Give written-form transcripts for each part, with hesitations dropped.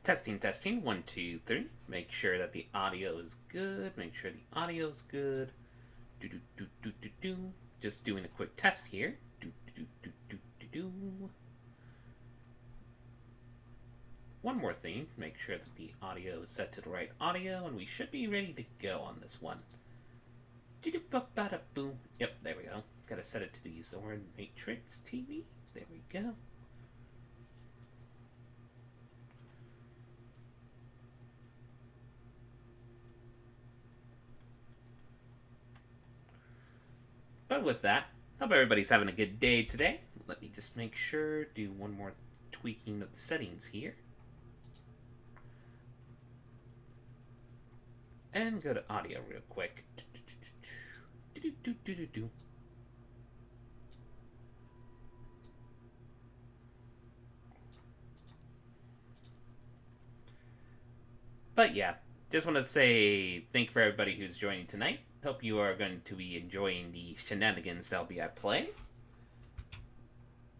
Testing, testing. One, two, three. Make sure that the audio is good. Make sure the audio is good. Do do do do do do. Just doing a quick test here. Do do do do do do. One more thing. Make sure that the audio is set to the right audio, and we should be ready to go on this one. Do do ba ba da boom. Yep, there we go. Gotta set it to the Zorn Matrix TV. There we go. But with that, hope everybody's having a good day today. Let me just make sure, do one more tweaking of the settings here. And go to audio real quick. But yeah, just want to say thank you for everybody who's joining tonight. Hope you are going to be enjoying the shenanigans that'll be at play.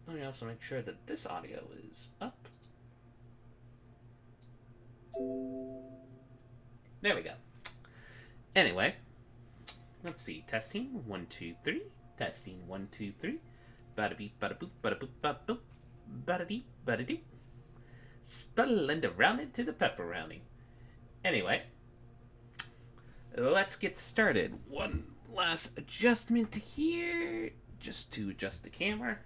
Let me also make sure that this audio is up. There we go. Anyway, let's see. Testing. 1, 2, 3. Testing. 1, 2, 3. Bada beep, bada boop, bada boop, bada boop. Bada deep, bada doop. Spudlend around it to the pepperoni. Anyway, let's get started. One last adjustment here, just to adjust the camera.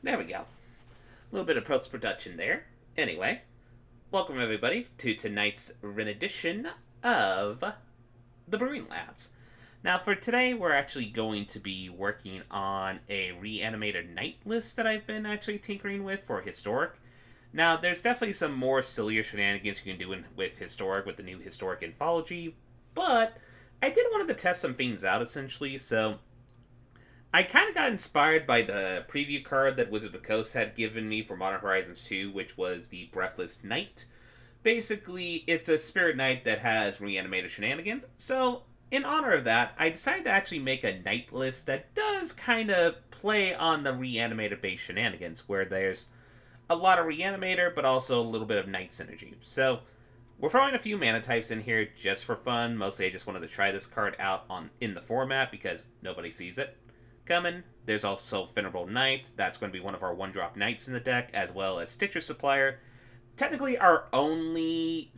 There we go. A little bit of post-production there. Anyway, welcome everybody to tonight's rendition of the Brewing Labs. Now for today, we're actually going to be working on a Reanimator night list that I've been actually tinkering with for Historic. Now, there's definitely some more sillier shenanigans you can do with Historic, with the new Historic Anthology, but I did want to test some things out, essentially, so I kind of got inspired by the preview card that Wizard of the Coast had given me for Modern Horizons 2, which was the Breathless Knight. Basically, it's a Spirit Knight that has Reanimator shenanigans, so in honor of that, I decided to actually make a night list that does kind of play on the Reanimator-based shenanigans, where there's a lot of Reanimator, but also a little bit of Night synergy. So, we're throwing a few mana types in here just for fun. Mostly I just wanted to try this card out in the format because nobody sees it coming. There's also Venerable Knight. That's going to be one of our one-drop Knights in the deck, as well as Stitcher Supplier. Technically our only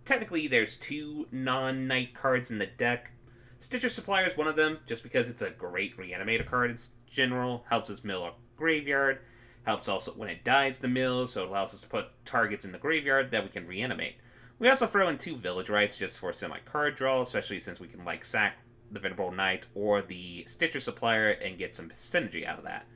technically there's 2 non-Knight cards in the deck. Stitcher Supplier is one of them, just because it's a great Reanimator card in general. Helps us mill a graveyard. Helps also when it dies the mill, so it allows us to put targets in the graveyard that we can reanimate. We also throw in 2 Village Rites just for semi-card draw, especially since we can sack the Venerable Knight or the Stitcher Supplier and get some synergy out of that.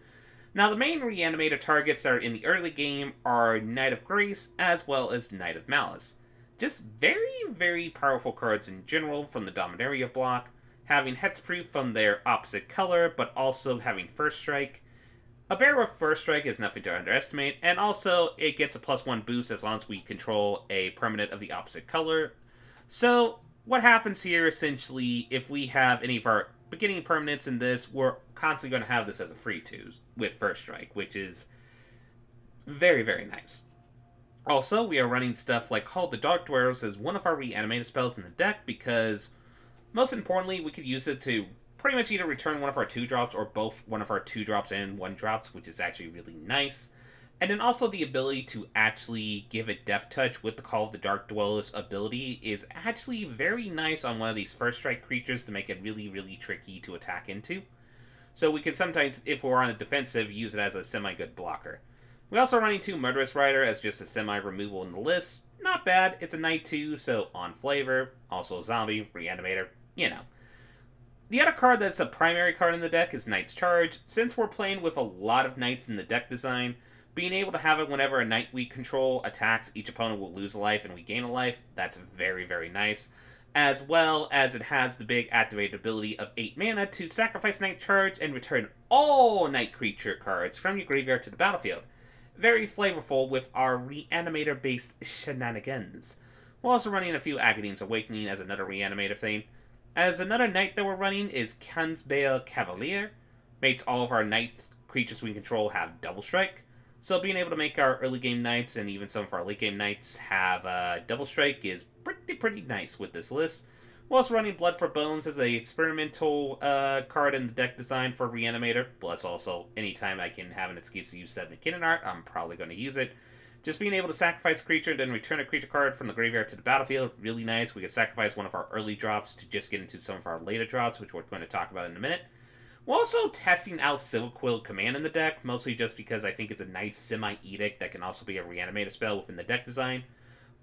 Now, the main Reanimator targets that are in the early game are Knight of Grace as well as Knight of Malice. Just very, very powerful cards in general from the Dominaria block, having Hexproof from their opposite color, but also having First Strike. A bear with First Strike is nothing to underestimate, and also it gets a +1 boost as long as we control a permanent of the opposite color. So, what happens here, essentially, if we have any of our beginning permanents in this, we're constantly going to have this as a free 2 with First Strike, which is very, very nice. Also, we are running stuff like Call the Dark Dwarves as one of our Reanimator spells in the deck because, most importantly, we could use it to pretty much either return one of our 2-drops or both one of our 2-drops and 1-drops, which is actually really nice. And then also the ability to actually give it Death Touch with the Call of the Dark Dwellers ability is actually very nice on one of these First Strike creatures to make it really, really tricky to attack into. So we can sometimes, if we're on the defensive, use it as a semi-good blocker. We also running 2 Murderous Rider as just a semi-removal in the list. Not bad, it's a Knight 2, so on flavor. Also a Zombie, Reanimator, you know. The other card that's a primary card in the deck is Knight's Charge. Since we're playing with a lot of Knights in the deck design, being able to have it whenever a Knight we control attacks, each opponent will lose a life and we gain a life. That's very, very nice. As well as it has the big activated ability of 8 mana to sacrifice Knight Charge and return all Knight creature cards from your graveyard to the battlefield. Very flavorful with our Reanimator-based shenanigans. We're also running a few Agadeem's Awakening as another Reanimator thing. As another Knight that we're running is Kansbale Cavalier. makes all of our knight creatures we control have double strike. So being able to make our early game knights and even some of our late game knights have double strike is pretty nice with this list. We're also running Blood for Bones as a experimental card in the deck design for Reanimator. Plus also, anytime I can have an excuse to use 7 McKinnon art, I'm probably going to use it. Just being able to sacrifice a creature, then return a creature card from the graveyard to the battlefield, really nice. We can sacrifice one of our early drops to just get into some of our later drops, which we're going to talk about in a minute. We're also testing out Silverquill Command in the deck, mostly just because I think it's a nice semi-edict that can also be a Reanimator spell within the deck design.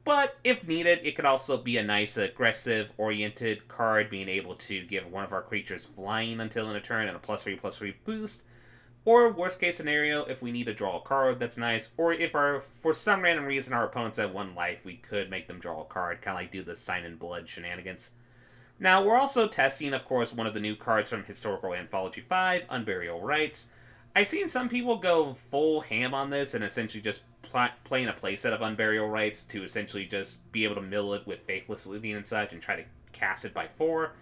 But if needed, it could also be a nice aggressive-oriented card, being able to give one of our creatures flying until in a turn and a +3/+3 boost. Or, worst case scenario, if we need to draw a card, that's nice. Or if for some random reason our opponents have 1 life, we could make them draw a card, kind of like do the Sign in Blood shenanigans. Now, we're also testing, of course, one of the new cards from Historical Anthology 5, Unburial Rites. I've seen some people go full ham on this and essentially just playing a playset of Unburial Rites to essentially just be able to mill it with Faithless Looting and such and try to cast it by 4.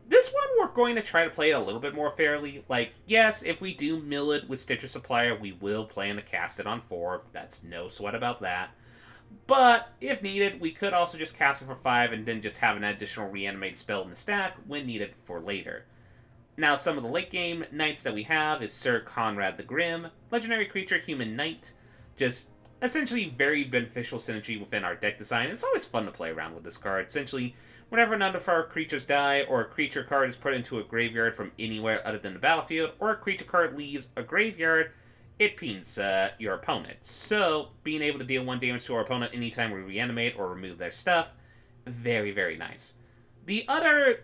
This one, we're going to try to play it a little bit more fairly. Like, yes, if we do mill it with Stitcher Supplier, we will plan to cast it on 4. That's no sweat about that. But, if needed, we could also just cast it for 5 and then just have an additional reanimated spell in the stack when needed for later. Now, some of the late game knights that we have is Sir Conrad the Grim, legendary creature, human knight. Just essentially very beneficial synergy within our deck design. It's always fun to play around with this card. Essentially, whenever none of our creatures die, or a creature card is put into a graveyard from anywhere other than the battlefield, or a creature card leaves a graveyard, it pings your opponent. So, being able to deal 1 damage to our opponent anytime we reanimate or remove their stuff, very nice. The other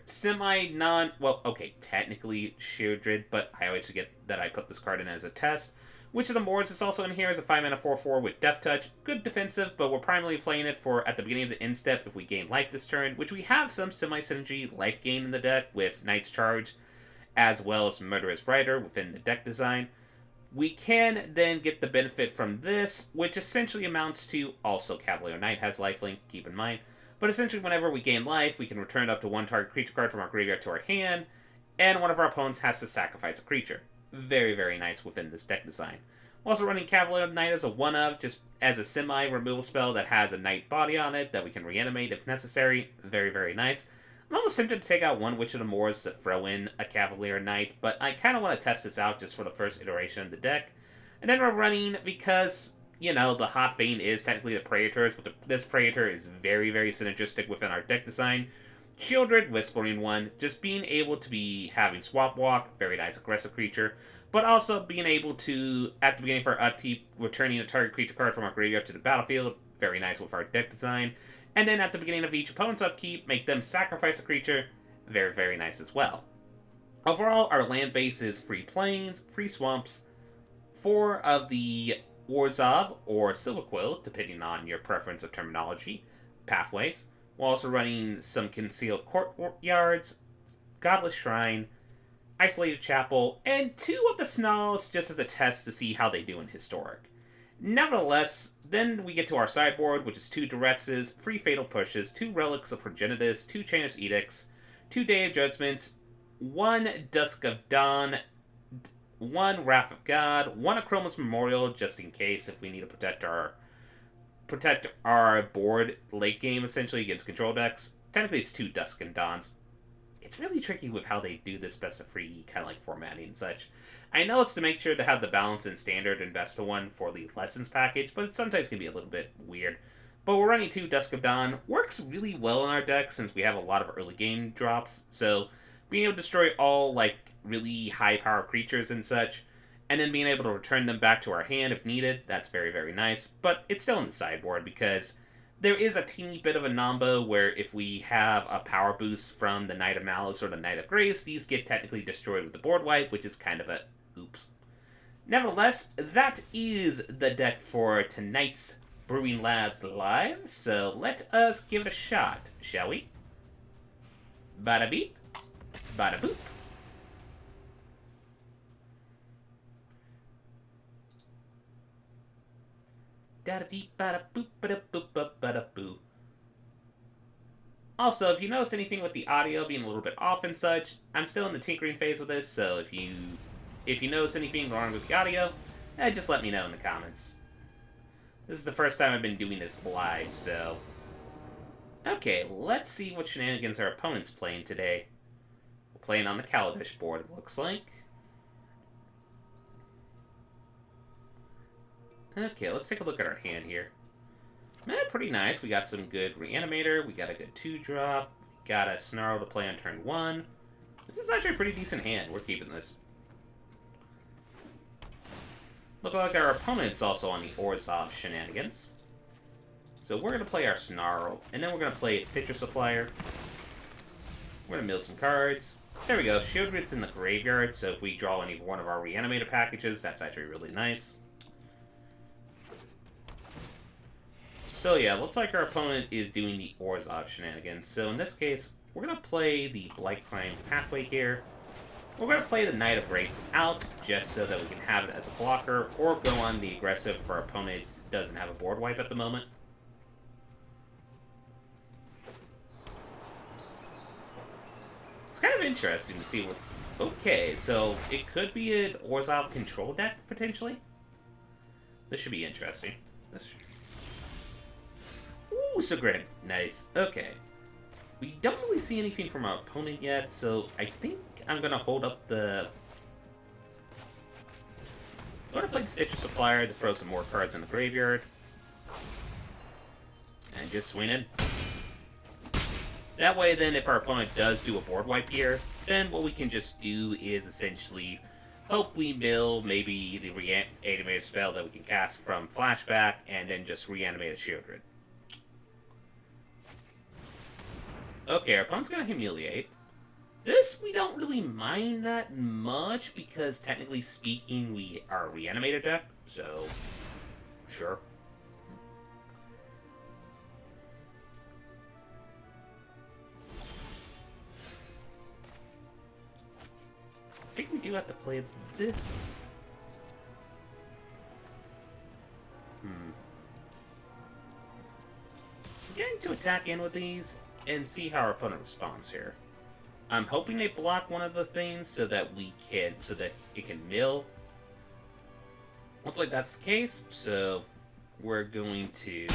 technically Sheardred, but I always forget that I put this card in as a test. Witch of the Moors is also in here as a 5-mana 4/4 with Death Touch. Good defensive, but we're primarily playing it for at the beginning of the end step if we gain life this turn, which we have some semi-synergy life gain in the deck with Knight's Charge, as well as Murderous Rider within the deck design. We can then get the benefit from this, which essentially amounts to also Cavalier Knight has lifelink, keep in mind. But essentially, whenever we gain life, we can return up to 1 target creature card from our graveyard to our hand, and one of our opponents has to sacrifice a creature. Very nice within this deck design. We're also running Cavalier Knight as a 1-of, just as a semi-removal spell that has a Knight body on it that we can reanimate if necessary. Very nice. I'm almost tempted to take out 1 Witch of the Moors to throw in a Cavalier Knight, but I kind of want to test this out just for the first iteration of the deck. And then we're running, because, you know, the Hot Vein is technically the Praetors, but this Praetor is very synergistic within our deck design. Shieldred, Whispering One, just being able to be having Swap Walk, very nice aggressive creature, but also beginning able to, at the beginning of our upkeep, returning a target creature card from our graveyard to the battlefield, very nice with our deck design. And then at the beginning of each opponent's upkeep, make them sacrifice a creature, very nice as well. Overall, our land base is free plains, free swamps, 4 of the Warzov, or Silverquill, depending on your preference of terminology, pathways. We're also running some Concealed Courtyards, Godless Shrine, Isolated Chapel, and 2 of the Snarls just as a test to see how they do in Historic. Nevertheless, then we get to our sideboard, which is 2 Duresses, 3 Fatal Pushes, 2 Relics of Progenitus, 2 Chainer's Edicts, 2 Day of Judgments, 1 Dusk of Dawn, 1 Wrath of God, 1 Akroma's Memorial, just in case if we need to protect our board late game, essentially, against control decks. Technically, it's 2 Dusk and Dawns. It's really tricky with how they do this best of 3 kind of like formatting and such. I know it's to make sure to have the balance in standard and best of 1 for the lessons package, but it sometimes can be a little bit weird. But we're running 2 Dusk of Dawn. Works really well in our deck since we have a lot of early game drops, so being able to destroy all like really high power creatures and such, and then being able to return them back to our hand if needed, that's very nice. But it's still in the sideboard because there is a teeny bit of a nombo where if we have a power boost from the Knight of Malice or the Knight of Grace, these get technically destroyed with the board wipe, which is kind of a oops. Nevertheless, that is the deck for tonight's Brewing Labs Live, so let us give it a shot, shall we? Bada beep, bada boop. Also, if you notice anything with the audio being a little bit off and such, I'm still in the tinkering phase with this, so if you If you notice anything wrong with the audio, just let me know in the comments. This is the first time I've been doing this live, so... Okay, let's see what shenanigans our opponent's playing today. We're playing on the Kaladesh board, it looks like. Okay, let's take a look at our hand here. Pretty nice. We got some good Reanimator, we got a good 2-drop, we got a Snarl to play on turn 1. This is actually a pretty decent hand. We're keeping this. Look like our opponent's also on the Orzhov shenanigans. So we're going to play our Snarl, and then we're going to play a Stitcher Supplier. We're going to mill some cards. There we go. Shieldred's in the graveyard, so if we draw any one of our Reanimator packages, that's actually really nice. So yeah, looks like our opponent is doing the Orzhov shenanigans. So in this case, we're going to play the Blight Prime Pathway here. We're going to play the Knight of Grace out, just so that we can have it as a blocker, or go on the aggressive if our opponent doesn't have a board wipe at the moment. It's kind of interesting to see what... Okay, so it could be an Orzhov control deck, potentially. This should be interesting. Ooh, so great. Nice. Okay. We don't really see anything from our opponent yet, so I think I'm going to hold up the... I'm going to play the Stitcher Supplier to throw some more cards in the graveyard. And just swing in. That way, then, if our opponent does do a board wipe here, then what we can just do is essentially hope we mill maybe the Reanimator spell that we can cast from Flashback, and then just reanimate a Shieldred. Okay, our opponent's gonna humiliate. This, we don't really mind that much, because technically speaking, we are a Reanimator deck, so... Sure. I think we do have to play this. I'm getting to attack in with these and see how our opponent responds here. I'm hoping they block one of the things so that it can mill. Looks like that's the case, so we're going to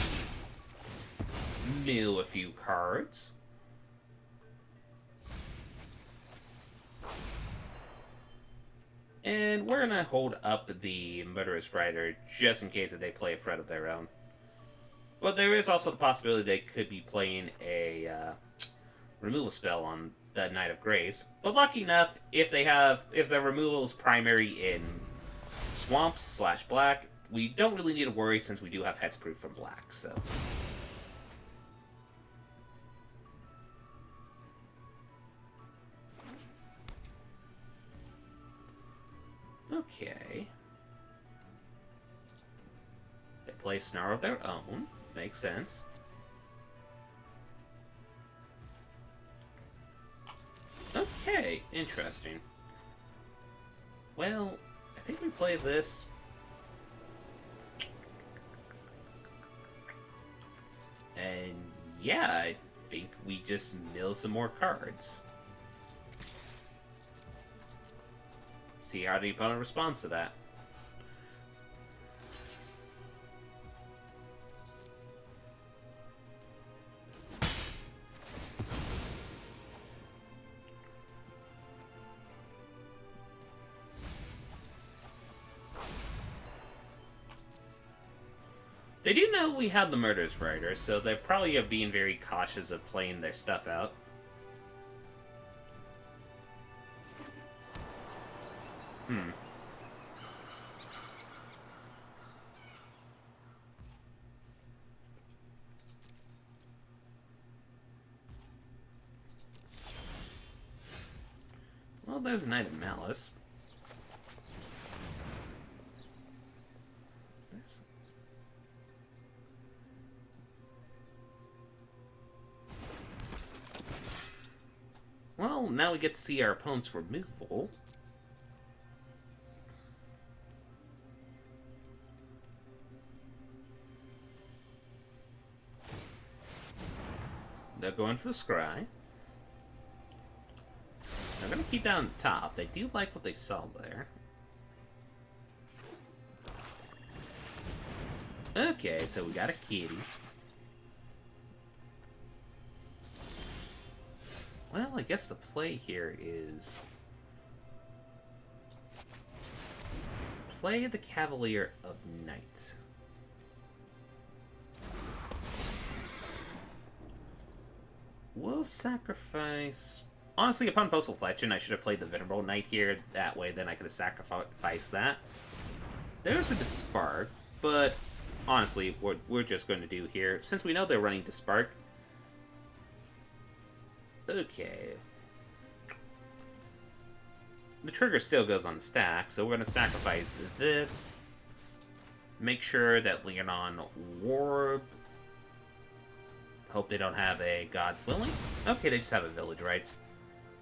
mill a few cards. And we're gonna hold up the Murderous Rider just in case that they play a threat of their own. But there is also the possibility they could be playing a removal spell on the Knight of Grace. But lucky enough, if their removal is primary in swamps / black, we don't really need to worry since we do have hexproof from black. So. Okay. They play Snarl of their own. Makes sense. Okay, interesting. Well, I think we play this. And yeah, I think we just mill some more cards. See how the opponent responds to that. They do know we have the Murderous Rider, so they probably are being very cautious of playing their stuff out. Well, there's a Knight of Malice. Well, now we get to see our opponent's removal. They're going for the Scry. They're going to keep down the top. They do like what they saw there. Okay, so we got a kitty. Well, I guess the play here is... play the Cavalier of Night. We'll sacrifice... Honestly, upon Postal Fletching, I should have played the Venerable Knight here. That way, then I could have sacrificed that. There's a Dispark, but honestly, what we're just going to do here, since we know they're running Dispark... Okay. The trigger still goes on the stack, so we're going to sacrifice this. Make sure that Leonon Warb... Hope they don't have a God's Willing. Okay, they just have a Village Rites.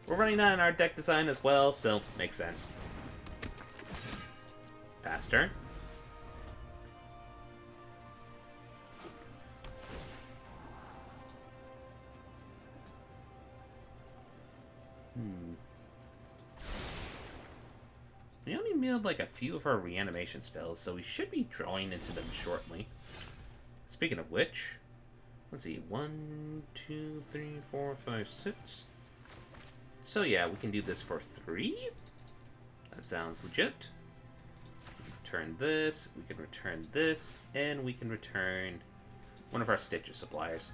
We're running that in our deck design as well, so makes sense. Pass turn. We only milled like a few of our reanimation spells, so we should be drawing into them shortly. Speaking of which, let's see, 1, 2, 3, 4, 5, 6. So yeah, we can do this for 3. That sounds legit. We can return this, we can return this, and we can return one of our Stitcher suppliers.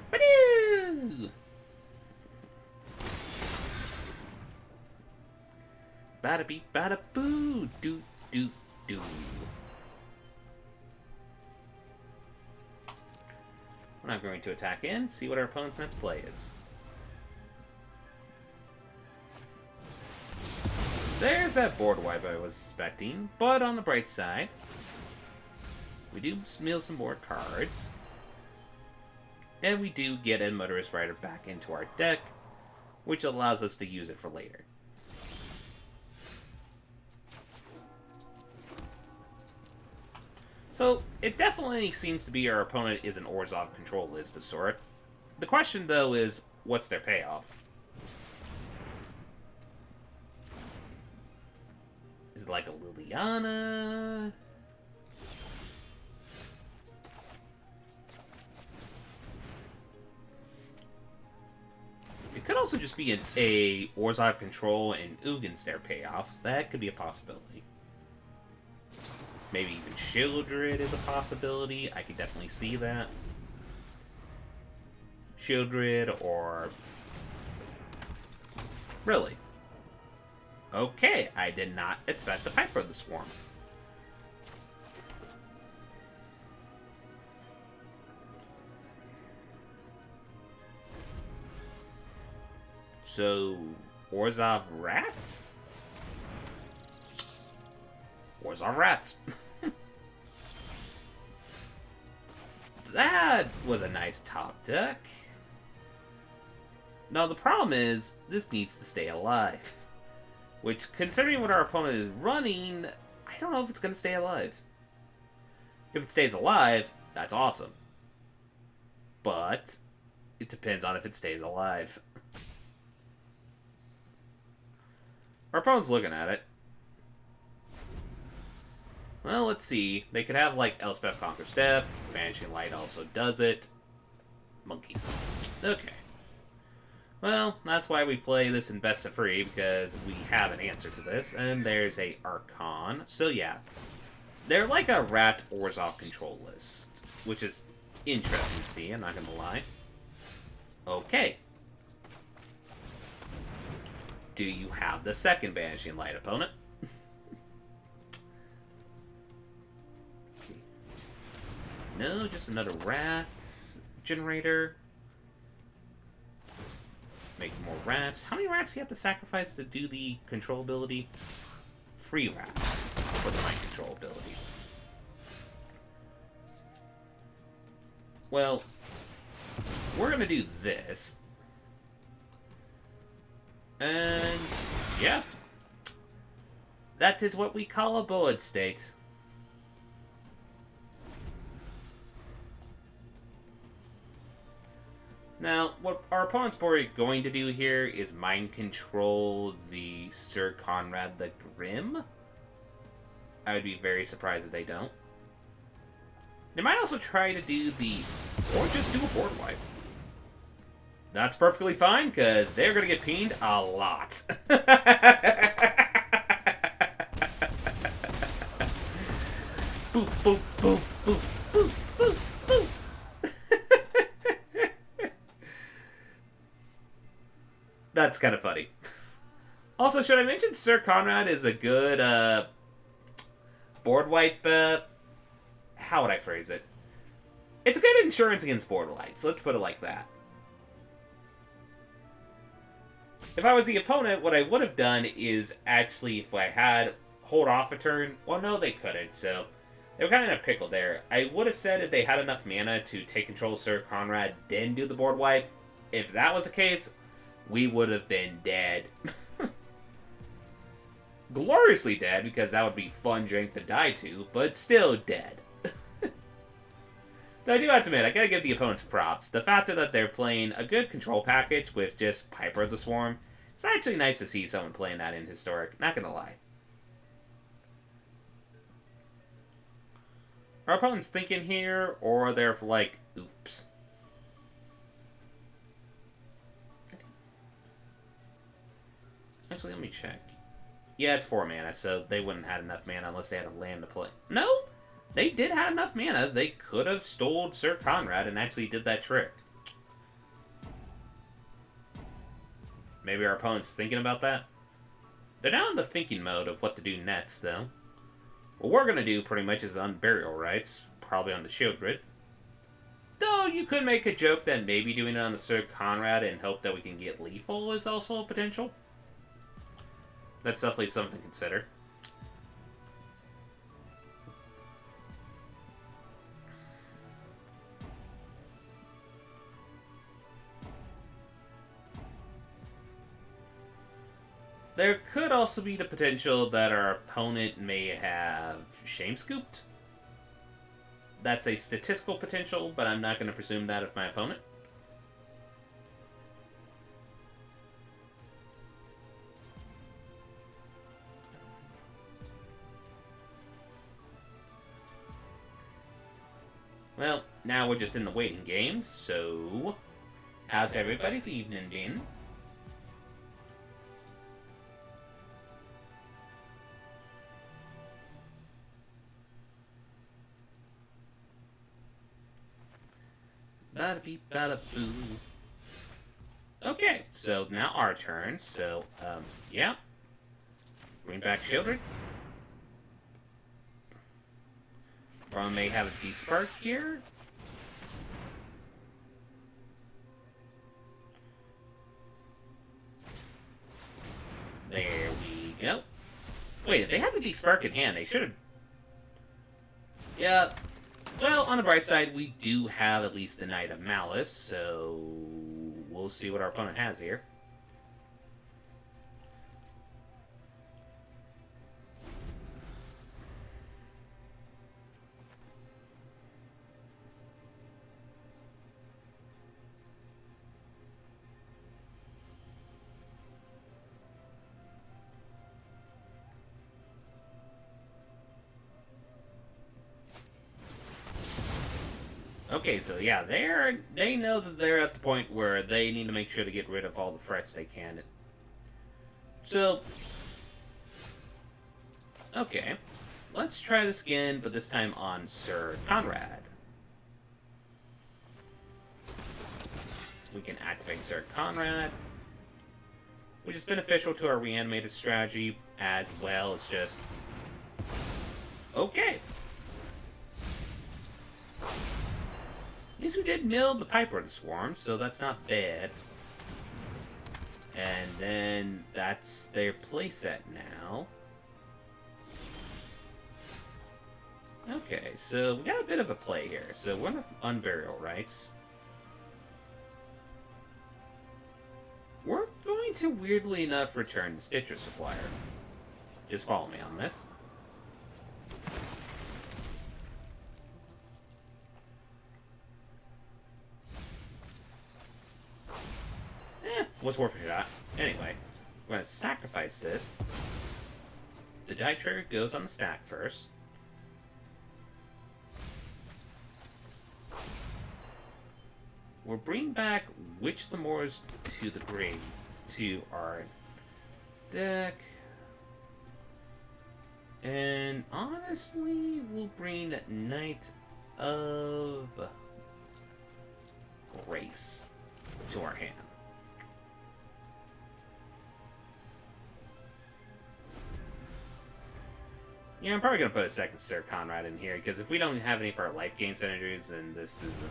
Ba-doo! Bada beep, bada boo, doo doo doo. We're not going to attack in, see what our opponent's next play is. There's that board wipe I was expecting, but on the bright side, we do mill some more cards, and we do get a Motorist Rider back into our deck, which allows us to use it for later. So, it definitely seems to be our opponent is an Orzhov control list of sort. The question, though, is, what's their payoff? Is it like a Liliana? It could also just be a Orzhov control and Ugin's their payoff. That could be a possibility. Maybe even Shieldred is a possibility. I could definitely see that. Shieldred or... Really? Okay, I did not expect the Piper of the Swarm. So, Orzhov Rats? Orzhov Rats. That was a nice top deck. Now, the problem is, this needs to stay alive. Which, considering what our opponent is running, I don't know if it's going to stay alive. If it stays alive, that's awesome. But, it depends on if it stays alive. Our opponent's looking at it. Well, let's see. They could have, like, Elspeth Conquers Death. Vanishing Light also does it. Monkeys. Okay. Well, that's why we play this in Best of Free, because we have an answer to this. And there's a Archon. So, yeah. They're like a Rat Orzhov control list. Which is interesting to see, I'm not gonna lie. Okay. Do you have the second Vanishing Light, opponent? No, just another rat generator. Make more rats. How many rats do you have to sacrifice to do the control ability? 3 rats for the mind control ability. Well, we're gonna do this. And yeah. That is what we call a Boad state. Now, what our opponent's probably going to do here is mind control the Sir Conrad the Grim. I would be very surprised if they don't. They might also try to do the... or just do a board wipe. That's perfectly fine, because they're going to get peened a lot. Boop, boop, boop, boop, boop, boop, boop. That's kind of funny. Also, should I mention Sir Conrad is a good board wipe? How would I phrase it? It's a good insurance against board wipes. Let's put it like that. If I was the opponent, what I would have done is actually, if I had hold off a turn, well, no, they couldn't, so they were kind of in a pickle there. I would have said if they had enough mana to take control of Sir Conrad, then do the board wipe. If that was the case, we would have been dead. Gloriously dead, because that would be fun drink to die to, but still dead. Though I do have to admit, I gotta give the opponents props. The fact that they're playing a good control package with just Piper of the Swarm, it's actually nice to see someone playing that in Historic, not gonna lie. Are opponents thinking here, or they're like, oops? Actually, let me check. Yeah, it's 4 mana, so they wouldn't have had enough mana unless they had a land to play. No! They did have enough mana. They could have stole Sir Conrad and actually did that trick. Maybe our opponent's thinking about that? They're now in the thinking mode of what to do next, though. What we're going to do pretty much is Unburial Rites, probably on the Shield Grid. Though you could make a joke that maybe doing it on the Sir Conrad and hope that we can get lethal is also a potential. That's definitely something to consider. There could also be the potential that our opponent may have Shame Scooped. That's a statistical potential, but I'm not going to presume that of my opponent. Well, now we're just in the waiting game, so... how's everybody's evening been? Bada-beep, bada-boo. Okay, so now our turn, so, yeah. Bring back children. Or may have a D-Spark here. There we go. Wait, if they had the D-Spark in hand, they should have... yeah. Well, on the bright side, we do have at least the Knight of Malice, so... we'll see what our opponent has here. Okay, so yeah, they know that they're at the point where they need to make sure to get rid of all the threats they can. So, okay, let's try this again, but this time on Sir Conrad. We can activate Sir Conrad, which is beneficial to our Reanimator strategy, as well as just... okay. At least we did mill the Piper of the Swarm, so that's not bad. And then that's their playset now. Okay, so we got a bit of a play here. So we're going to Unburial Rites. We're going to, weirdly enough, return the Stitcher Supplier. Just follow me on this. Was worth a shot. Anyway, we're going to sacrifice this. The die trigger goes on the stack first. we'll bring back Witch of the Moors to the grave to our deck. And honestly, we'll bring Knight of Grace to our hand. Yeah, I'm probably going to put a second Sir Conrad in here, because if we don't have any for our life gain synergies, then this is a...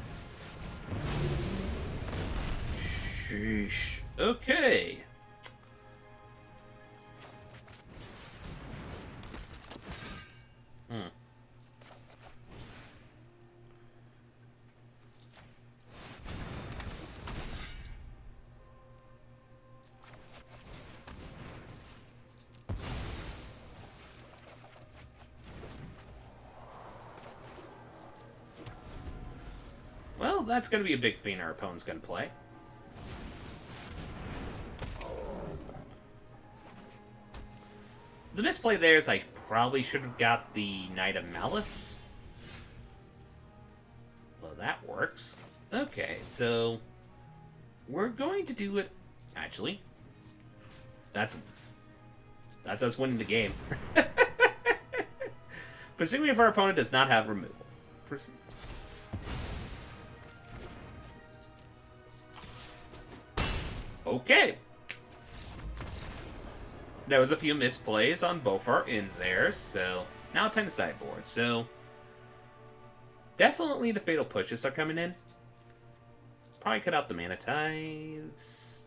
Sheesh. Okay. Well, that's going to be a big fiend our opponent's going to play. The misplay there is I probably should have got the Knight of Malice. Well, that works. Okay, so we're going to do it... Actually, that's us winning the game. Presuming if our opponent does not have removal. Okay. There was a few misplays on both our ends there, so now time to sideboard. So definitely the Fatal Pushes are coming in. Probably cut out the Mana Tides.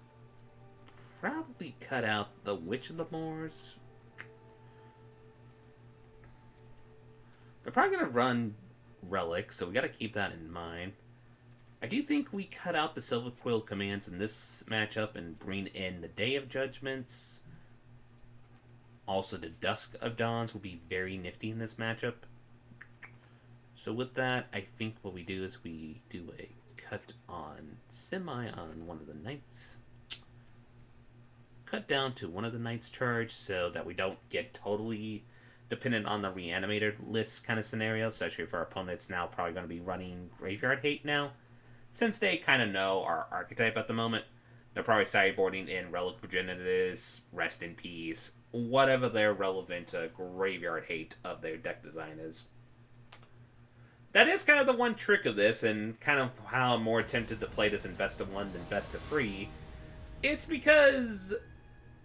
Probably cut out the Witch of the Moors. They're probably going to run Relic, so we got to keep that in mind. I do think we cut out the Silver Quill commands in this matchup and bring in the Day of Judgments. Also, the Dusk of Dawns will be very nifty in this matchup. So with that, I think what we do is we do a cut on Semi on one of the Knights. Cut down to one of the Knights' charge so that we don't get totally dependent on the Reanimator list kind of scenario, especially if our opponent's now probably going to be running Graveyard Hate now. Since they kind of know our archetype at the moment, they're probably sideboarding in Relic Progenitus, Rest in Peace, whatever their relevant Graveyard Hate of their deck design is. That is kind of the one trick of this, and kind of how I'm more tempted to play this in Best of 1 than Best of 3. It's because,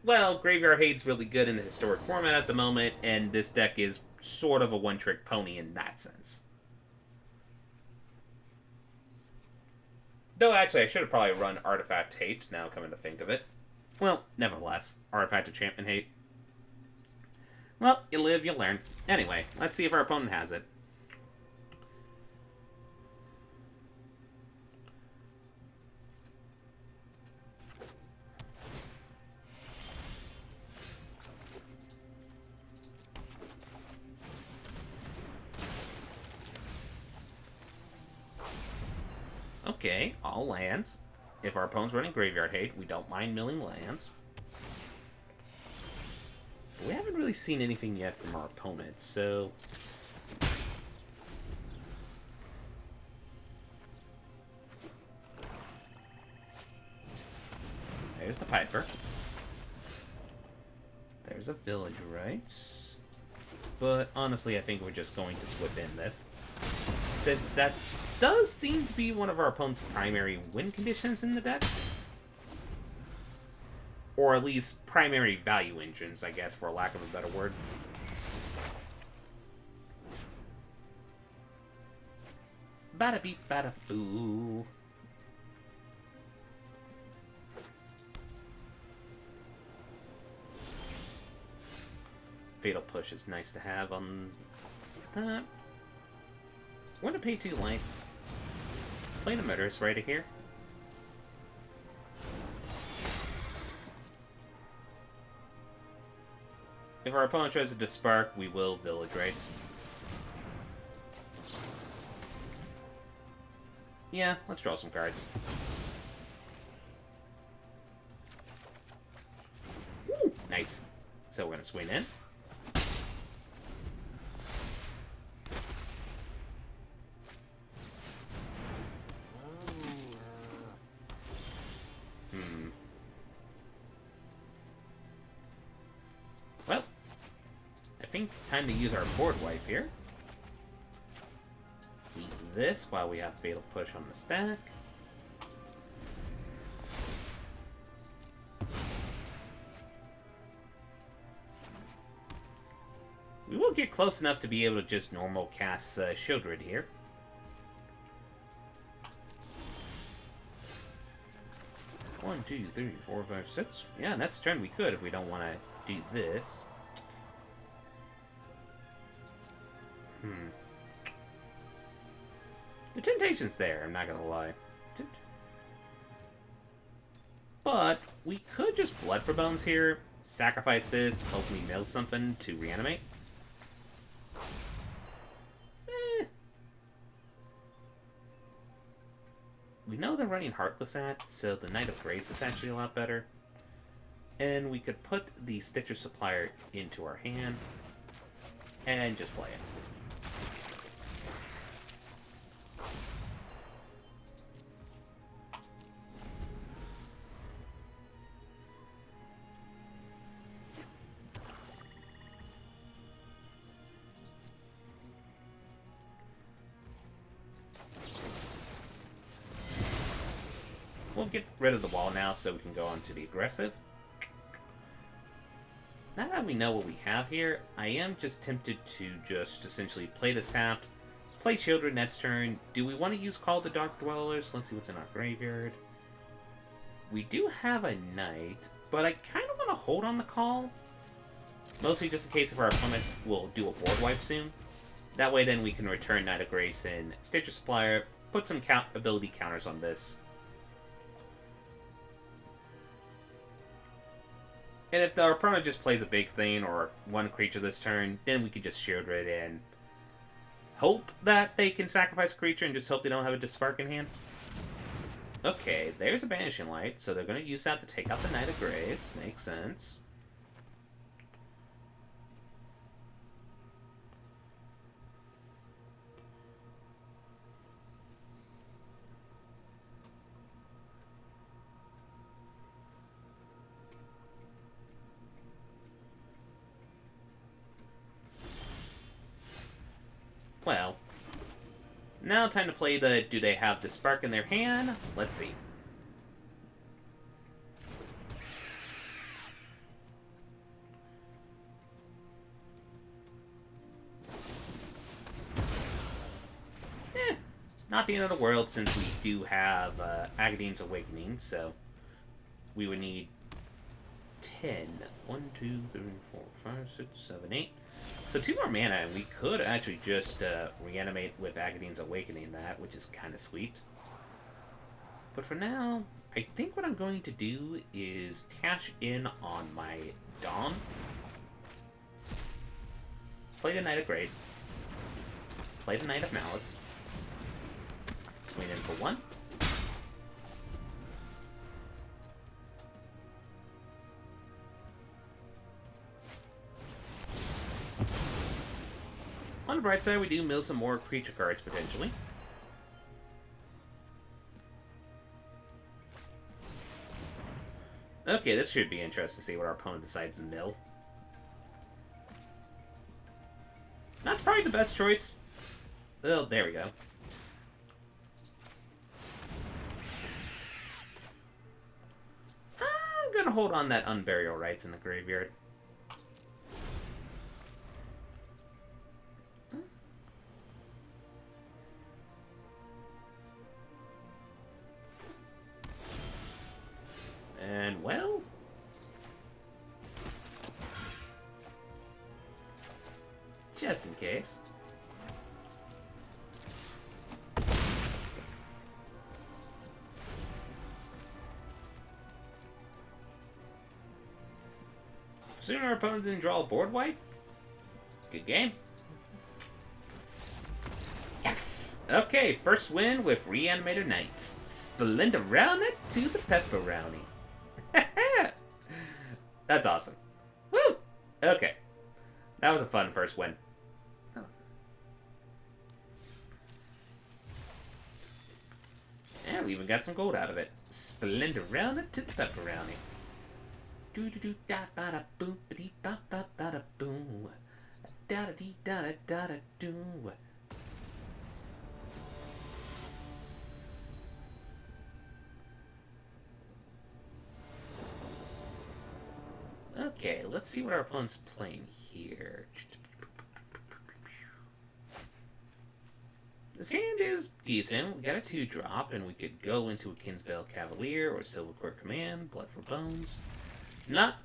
well, Graveyard Hate's really good in the historic format at the moment, and this deck is sort of a one-trick pony in that sense. Though, actually, I should have probably run Artifact Hate, now coming to think of it. Well, nevertheless, Artifact Enchantment Hate. Well, you live, you learn. Anyway, let's see if our opponent has it. Okay, all lands. If our opponent's running Graveyard Hate, we don't mind milling lands. But we haven't really seen anything yet from our opponent, so... There's the Piper. There's a Village Rites. But honestly, I think we're just going to swip in this. Since that does seem to be one of our opponent's primary win conditions in the deck. Or at least primary value engines, I guess, for lack of a better word. Bada beep, bada boo. Fatal Push is nice to have on that. We're going to pay 2 life. Play the Murderous right here. If our opponent tries to Dispark, we will Village Rites. Yeah, let's draw some cards. Woo, nice. So we're going to swing in. think time to use our board wipe here. Keep this while we have Fatal Push on the stack. We will get close enough to be able to just normal cast Shieldred here. One, two, three, four, five, six. Yeah, next turn we could if we don't want to do this. The temptation's there, I'm not gonna lie. But we could just Blood for Bones here, sacrifice this, hopefully mill something to reanimate. We know they're running Heartless at, so the Knight of Grace is actually a lot better. And we could put the Stitcher Supplier into our hand and just play it. We'll get rid of the wall now so we can go on to the aggressive. Now that we know what we have here, I am just tempted to just essentially play this tapped, play Shieldred next turn. Do we want to use Call of the Dark Dwellers? Let's see what's in our graveyard. We do have a Knight, but I kind of want to hold on the call. Mostly just in case if our opponent will do a board wipe soon. That way then we can return Knight of Grace and Stitcher Supplier, put some ability counters on this. And if our opponent just plays a big thing or one creature this turn, then we could just Shieldred and hope that they can sacrifice a creature and just hope they don't have a Dispark in hand. Okay, there's a Banishing Light, so they're going to use that to take out the Knight of Grace. Makes sense. Well, now time to play the, do they have the spark in their hand? Let's see. Not the end of the world since we do have Agadeem's Awakening, so we would need 10. 1, 2, 3, 4, 5, 6, 7, 8. So 2 more mana, and we could actually just reanimate with Agadeem's Awakening that, which is kind of sweet. But for now, I think what I'm going to do is cash in on my Dawn. Play the Knight of Grace. Play the Knight of Malice. Swing in for 1. On the bright side, we do mill some more creature cards, potentially. Okay, this should be interesting to see what our opponent decides to mill. That's probably the best choice. Oh, there we go. I'm gonna hold on that Unburial Rites in the graveyard. And, well... just in case. Soon our opponent didn't draw a board wipe. Good game. Yes! Okay, first win with Reanimator Knights. Splendorama to the Pepperoni. That's awesome. Woo! Okay. That was a fun first win. And we even got some gold out of it. Splendorama to the Pepperoni. Do do do da ba da boom ba dee ba ba ba da boom. da da dee da da da da do. Okay, let's see what our opponent's playing here. This hand is decent. We got a 2-drop, and we could go into a Kinsbale Cavalier or Silvercore Command, Blood for Bones.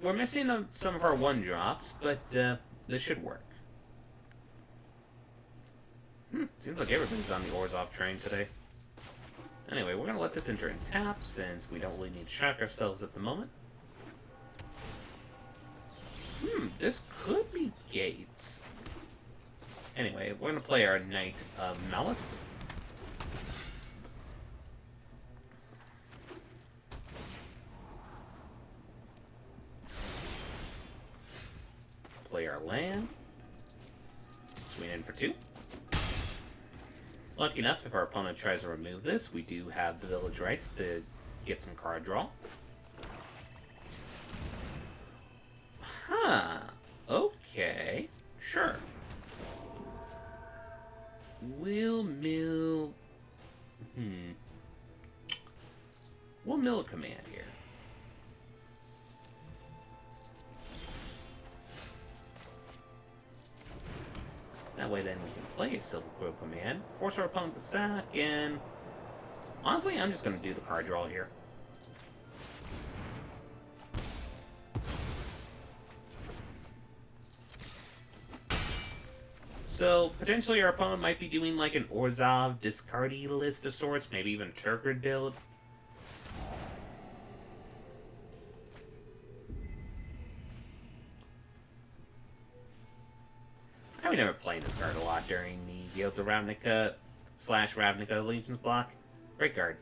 We're missing some of our 1-drops, but this should work. Seems like everybody's on the Orzhov train today. Anyway, we're going to let this enter and tap, since we don't really need to shock ourselves at the moment. This could be Gates. Anyway, we're going to play our Knight of Malice. Play our land. Swing in for 2. Lucky enough, if our opponent tries to remove this, we do have the village rights to get some card draw. Huh. Okay. Sure. We'll mill... We'll mill a command here. That way then we can play a Silverquill command, force our opponent to sack, and... Honestly, I'm just going to do the card draw here. So, potentially our opponent might be doing like an Orzhov discardy list of sorts, maybe even a Turgid build. I remember playing this card a lot during the Guilds of Ravnica / Ravnica Legions block. Great card.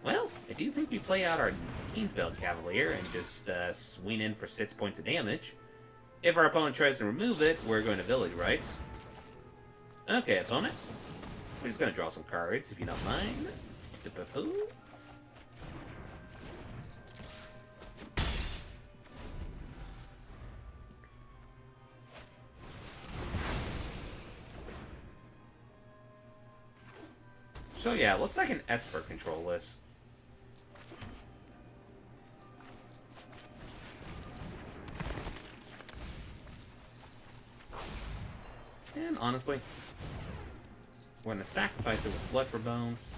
Well, I do think we play out our Kingsbelt Cavalier and just swing in for 6 points of damage. If our opponent tries to remove it, we're going to Village Rights. Okay, opponent. We're just going to draw some cards, if you don't mind. So yeah, looks like an Esper control list. And honestly, we're going to sacrifice it with Blood for Bones.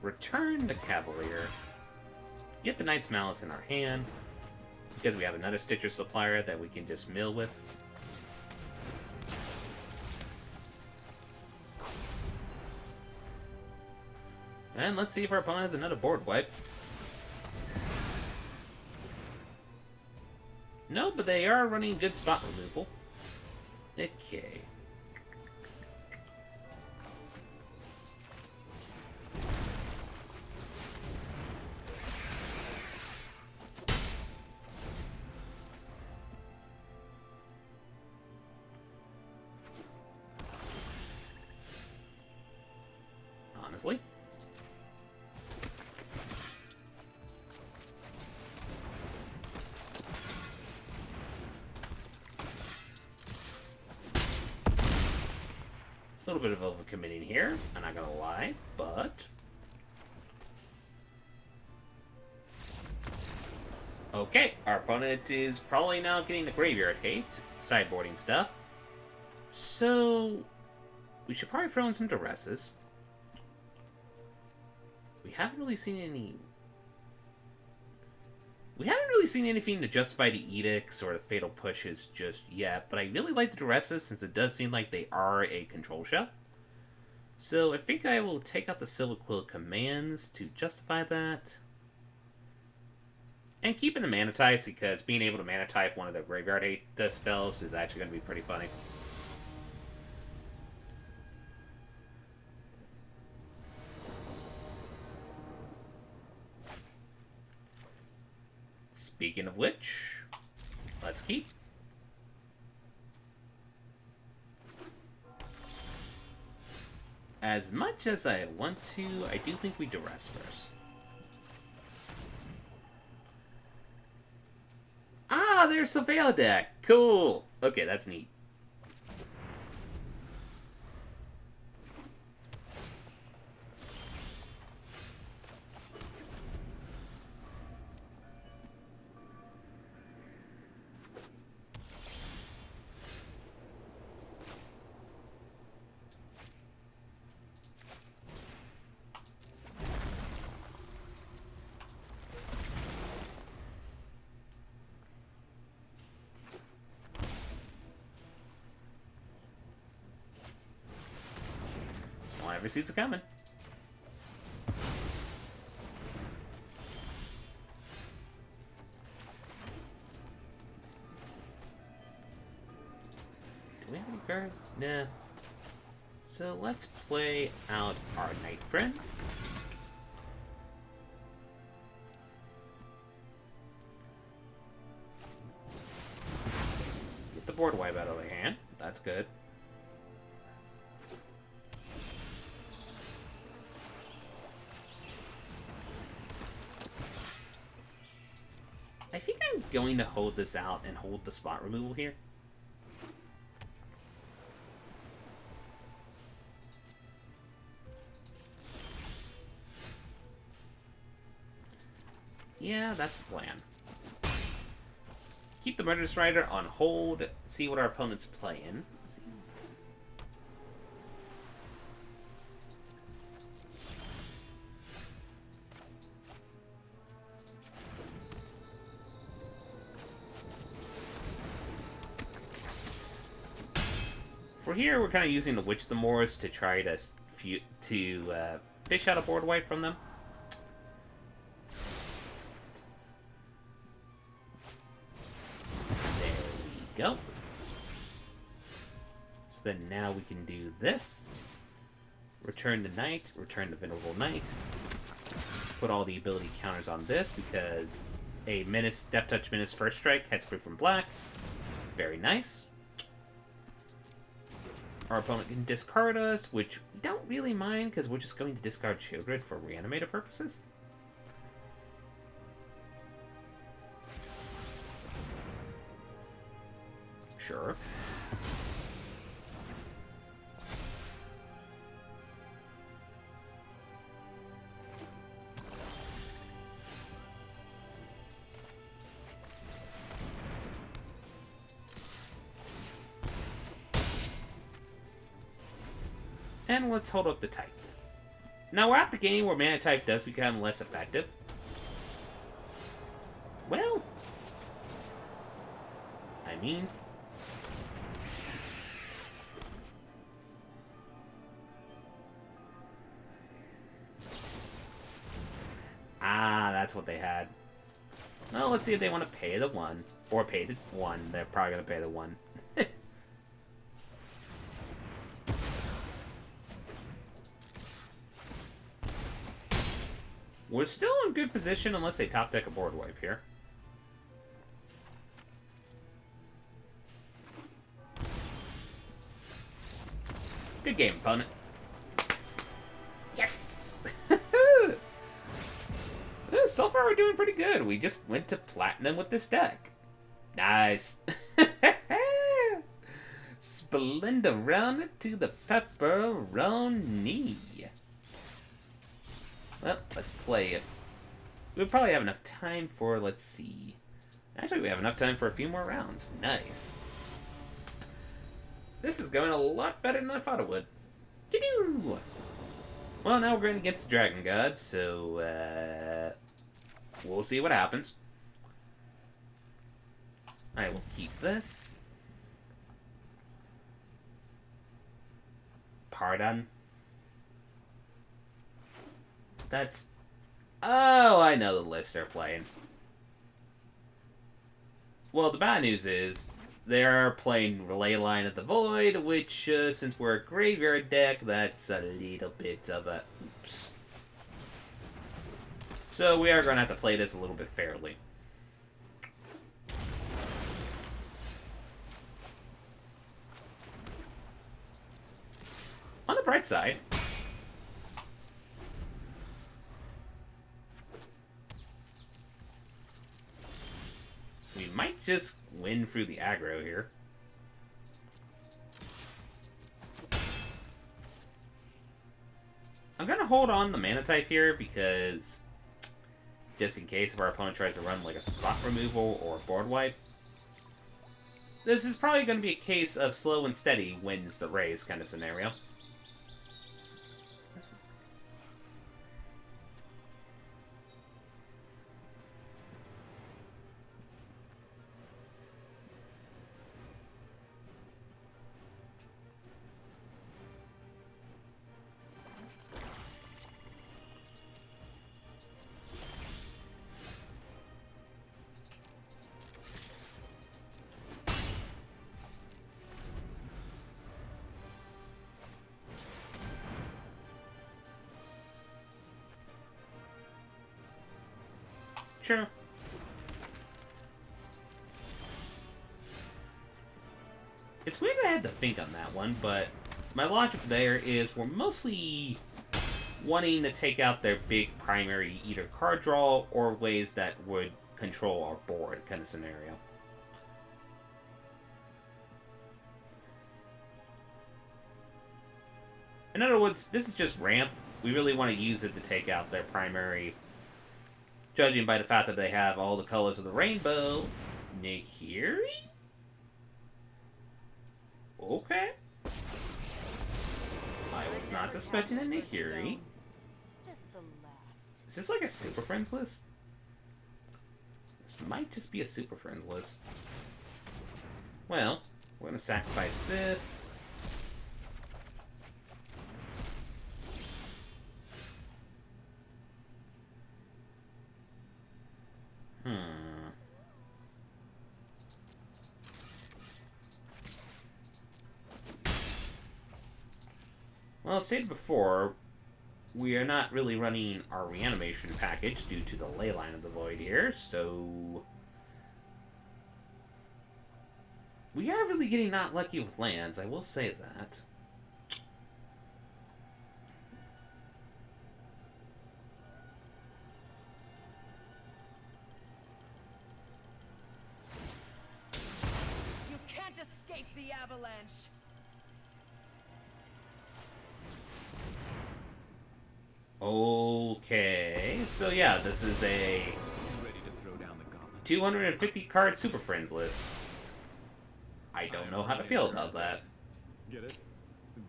Return the Cavalier. Get the Knight's Malice in our hand, because we have another Stitcher Supplier that we can just mill with. And let's see if our opponent has another board wipe. No, but they are running good spot removal. Okay. Honestly. A little bit of overcommitting here, I'm not gonna lie, but... Okay, our opponent is probably now getting the Graveyard Hate, sideboarding stuff. So, we should probably throw in some Duresses. We haven't really seen anything to justify the Edicts or the Fatal Pushes just yet, but I really like the Duresses since it does seem like they are a control shell. So I think I will take out the Silverquill commands to justify that. And keeping the Mana Types, because being able to Mana Type one of the Graveyard Hate spells is actually going to be pretty funny. Speaking of which, let's keep. As much as I want to, I do think we duress first. there's Surveil deck. Cool. Okay, that's neat. Ever sees it coming. Do we have any cards? Nah. So let's play out our Knight Friend. Get the board wipe out of their hand. That's good. I think I'm going to hold this out and hold the spot removal here. Yeah, that's the plan. Keep the Murderous Rider on hold, see what our opponent's playing. For here, we're kind of using the Witch the Moors to try to fish out a board wipe from them. There we go. So then now we can do this. Return the Knight, return the Venerable Knight. Put all the ability counters on this because a Menace, Death Touch Menace First Strike, Headspray from black. Very nice. Our opponent can discard us, which we don't really mind because we're just going to discard Shield Grid for Reanimator purposes. Sure. And let's hold up the type. Now we're at the game where mana type does become less effective. Well, I mean, that's what they had. Well, let's see if they want to pay the 1 or pay the 1. They're probably gonna pay the 1. We're still in good position unless they top deck a board wipe here. Good game, opponent. Yes! So far we're doing pretty good. We just went to platinum with this deck. Nice. Splendorama to the pepperoni. Well, let's play it. We'll probably have enough time for, let's see. Actually, we have enough time for a few more rounds. Nice. This is going a lot better than I thought it would. Doo-doo! Well, now we're going against the Dragon God, so, we'll see what happens. I will keep this. Pardon. That's... Oh, I know the list they're playing. Well, the bad news is they're playing Relay Line of the Void, which, since we're a graveyard deck, that's a little bit of a oops. So we are going to have to play this a little bit fairly. On the bright side, we might just win through the aggro here. I'm gonna hold on the mana type here because just in case if our opponent tries to run like a spot removal or board wipe. This is probably going to be a case of slow and steady wins the race kind of scenario. Sure. It's weird I had to think on that one, but my logic there is we're mostly wanting to take out their big primary either card draw or ways that would control our board kind of scenario. In other words, this is just ramp. We really want to use it to take out their primary, judging by the fact that they have all the colors of the rainbow. Nahiri? Okay. I was not suspecting a Nahiri. Is this like a Super Friends list? This might just be a Super Friends list. Well, we're gonna sacrifice this. Well, as stated before, we are not really running our reanimation package due to the Leyline of the Void here, so we are really getting not lucky with lands, I will say that. You can't escape the avalanche. Okay, so yeah, this is a 250 card Super Friends list. I don't know how to feel about that. Get it?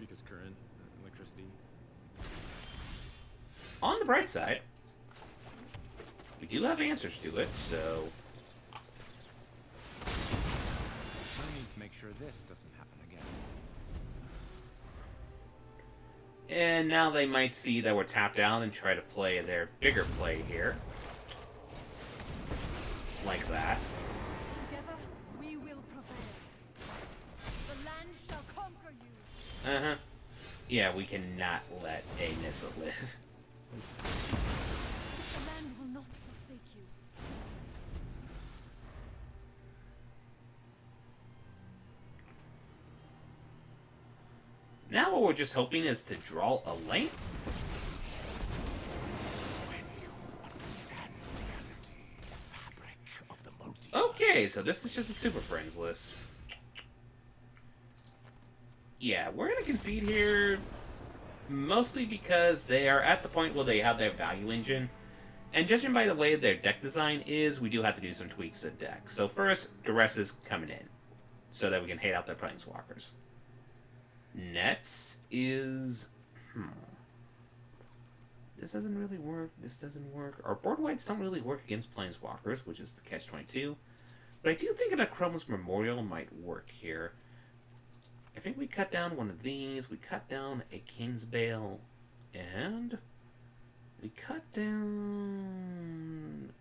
Because current, electricity. On the bright side, we do have answers to it, so I need to make sure this doesn't happen again. and now they might see that we're tapped down and try to play their bigger play here. Like that. Together, we will prevail. The land shall conquer you. Uh-huh. Yeah, we cannot let a Nissa live. The land will not forsake you. Now what we're just hoping is to draw a lane. Okay, so this is just a Super Friends list. Yeah, we're going to concede here mostly because they are at the point where they have their value engine. And judging by the way their deck design is, we do have to do some tweaks to the deck. So first, Duress is coming in so that we can hate out their Planeswalkers. Nets is... This doesn't really work. This doesn't work. Our board whites don't really work against Planeswalkers, which is the catch-22. But I do think an Chrome's Memorial might work here. I think we cut down one of these. We cut down a Kingsbale. And we cut down...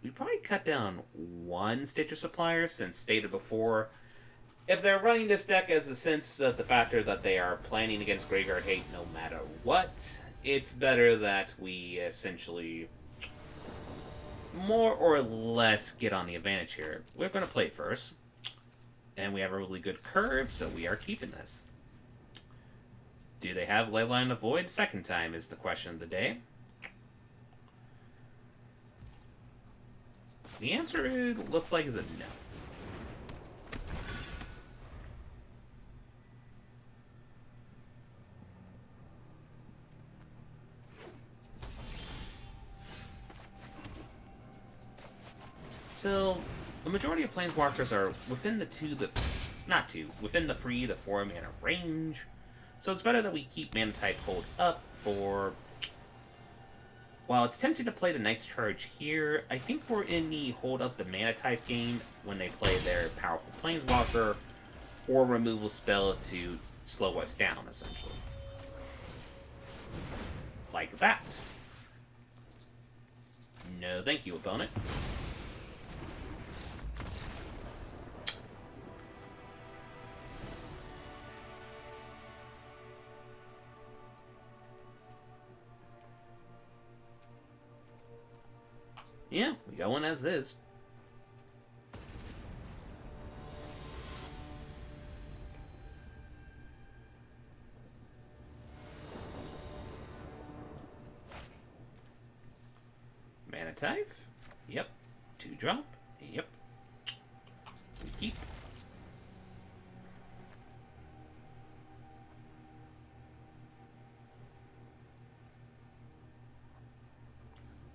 We probably cut down one Stitcher Supplier, since stated before, if they're running this deck as a sense of the factor that they are planning against Graveyard Hate no matter what, it's better that we essentially more or less get on the advantage here. We're going to play first, and we have a really good curve, so we are keeping this. Do they have Leyline of Void second time is the question of the day. The answer, it looks like, is a no. So, the majority of Planeswalkers are within within the 3 to 4 mana range. So it's better that we keep mana type hold up for... While it's tempting to play the Knight's Charge here, I think we're in the hold up the mana type game when they play their powerful Planeswalker or removal spell to slow us down, essentially. Like that. No thank you, opponent. Yeah, we got one as is. Mana type? Yep. 2-drop? Yep. We keep.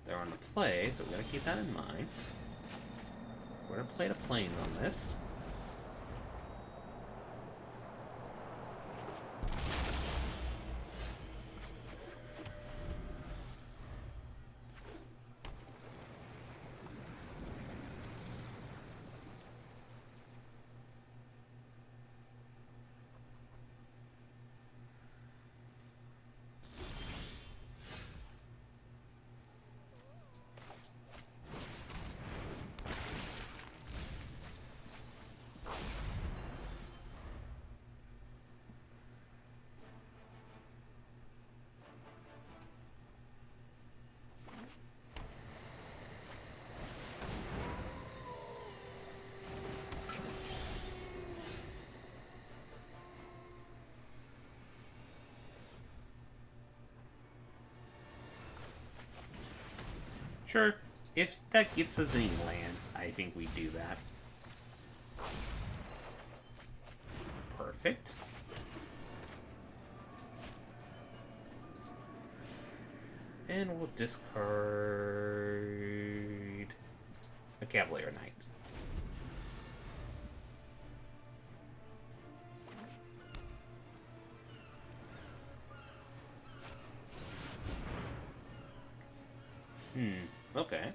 They're on the play, so we gotta keep that in mind. We're gonna play the planes on this. Sure, if that gets us any lands, I think we do that. Perfect. And we'll discard a Cavalier Knight. Okay.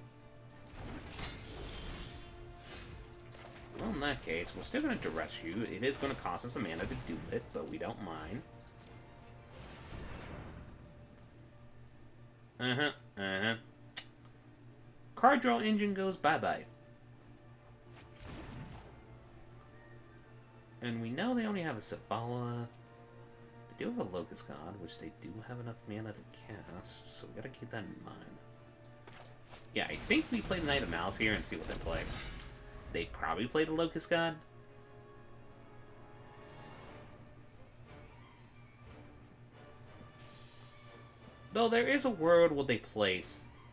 Well, in that case, we're still going to duress you. It is going to cost us a mana to do it, but we don't mind. Card draw engine goes bye-bye. And we know they only have a Savala. They do have a Locust God, which they do have enough mana to cast, so we gotta keep that in mind. Yeah, I think we play the Knight of Malice here and see what they play. They probably played a Locust God. Though there is a world where they play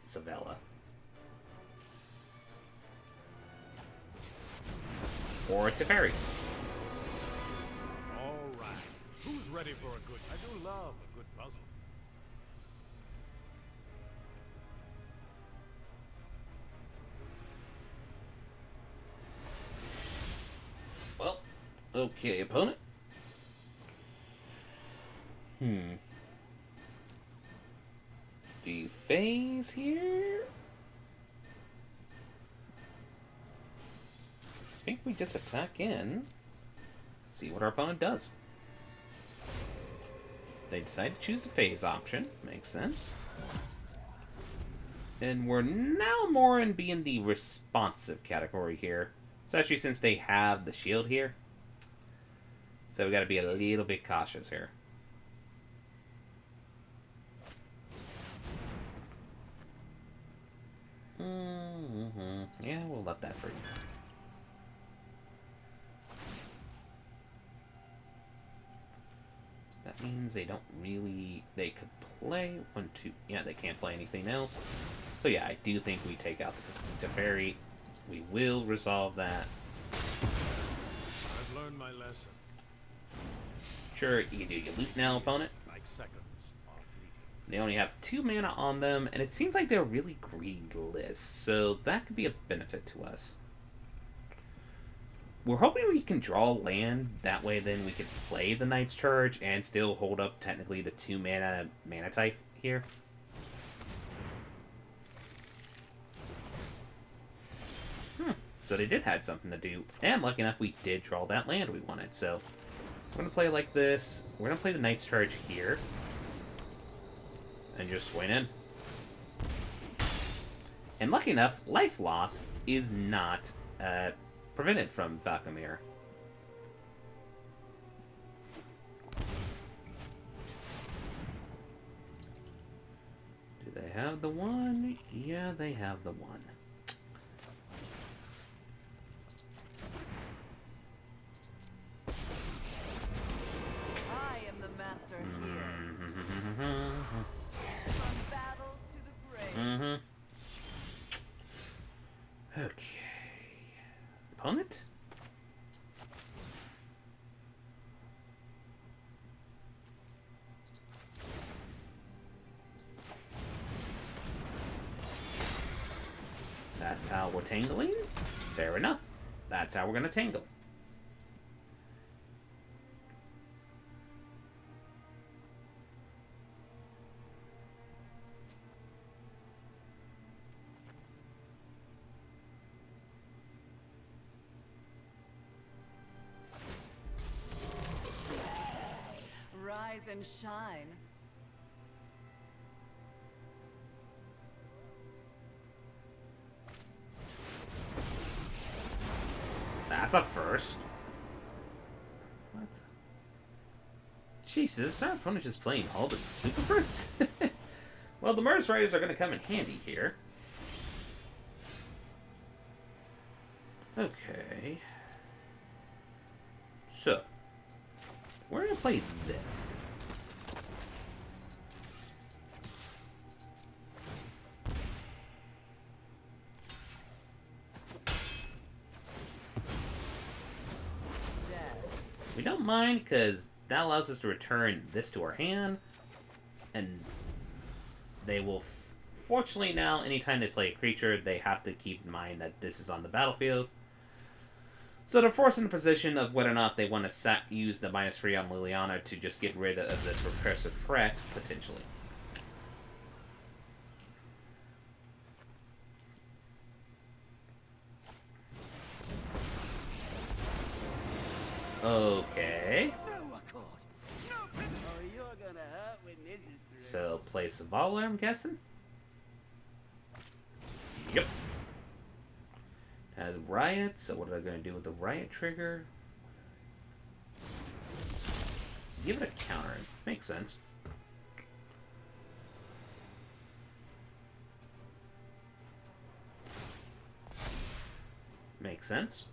Savella. Or Teferi. Alright. Who's ready for a good... I do love a good puzzle. Well, okay, opponent. Do you phase here? I think we just attack in. See what our opponent does. They decide to choose the phase option. Makes sense. And we're now more in being the responsive category here. Especially since they have the shield here. So we gotta be a little bit cautious here. Yeah, we'll let that free. That means they don't really... They could play 1, 2... Yeah, they can't play anything else. So yeah, I do think we take out the Teferi. We will resolve that. I've learned my lesson. Sure, you can do your loot now, opponent. Like seconds are fleeting. They only have 2 mana on them, and it seems like they're really greedless, so that could be a benefit to us. We're hoping we can draw land, that way then we can play the Knight's Charge and still hold up technically the 2 mana type here. So they did have something to do, and lucky enough we did draw that land we wanted, so we're going to play like this. We're going to play the Knight's Charge here, and just swing in. And lucky enough, life loss is not prevented from Valkamir. Do they have the one? Yeah, they have the one. I am the master here. From battle to the grave. Okay. Opponent? That's how we're tangling? Fair enough. That's how we're gonna tangle. Rise and shine. That's a first. What? Jesus, our opponent is playing all the super fruits? Well, the Mars Riders are going to come in handy here. Okay. So, we're going to play this. We don't mind, because that allows us to return this to our hand, and they will... Fortunately now, anytime they play a creature, they have to keep in mind that this is on the battlefield. So they're forced in a position of whether or not they want to use the -3 on Liliana to just get rid of this recursive threat, potentially. Okay. So play Savala, I'm guessing? Yep. Has Riot, so what are they going to do with the Riot trigger? Give it a counter. Makes sense. Makes sense.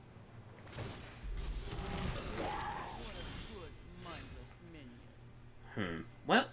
Well.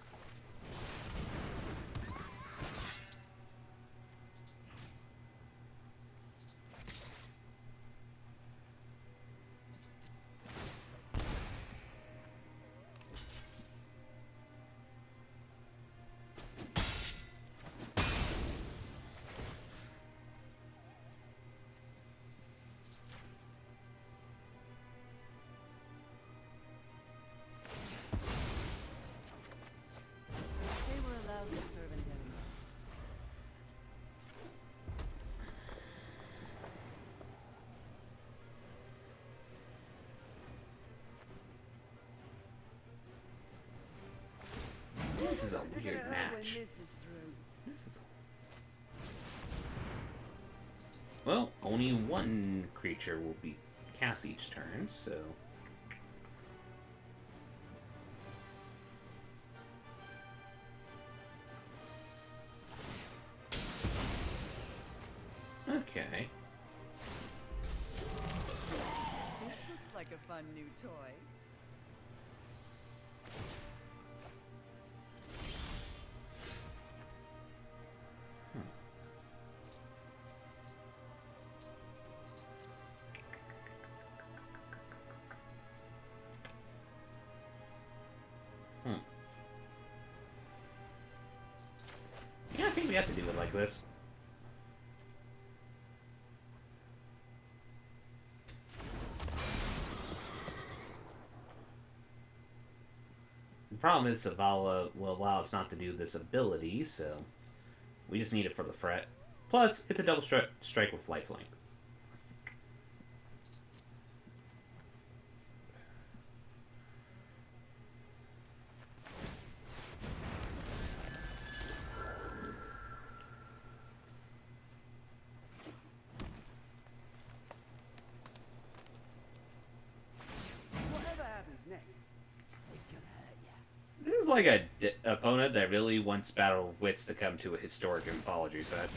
This is a weird match. This is... Well, only one creature will be cast each turn, so... Okay. This looks like a fun new toy. this. The problem is Zavala will allow us not to do this ability, so we just need it for the fret. Plus, it's a double strike with lifelink. Whatever happens next, it's gonna hurt ya. This is like a opponent that really wants Battle of Wits to come to a historic anthology set.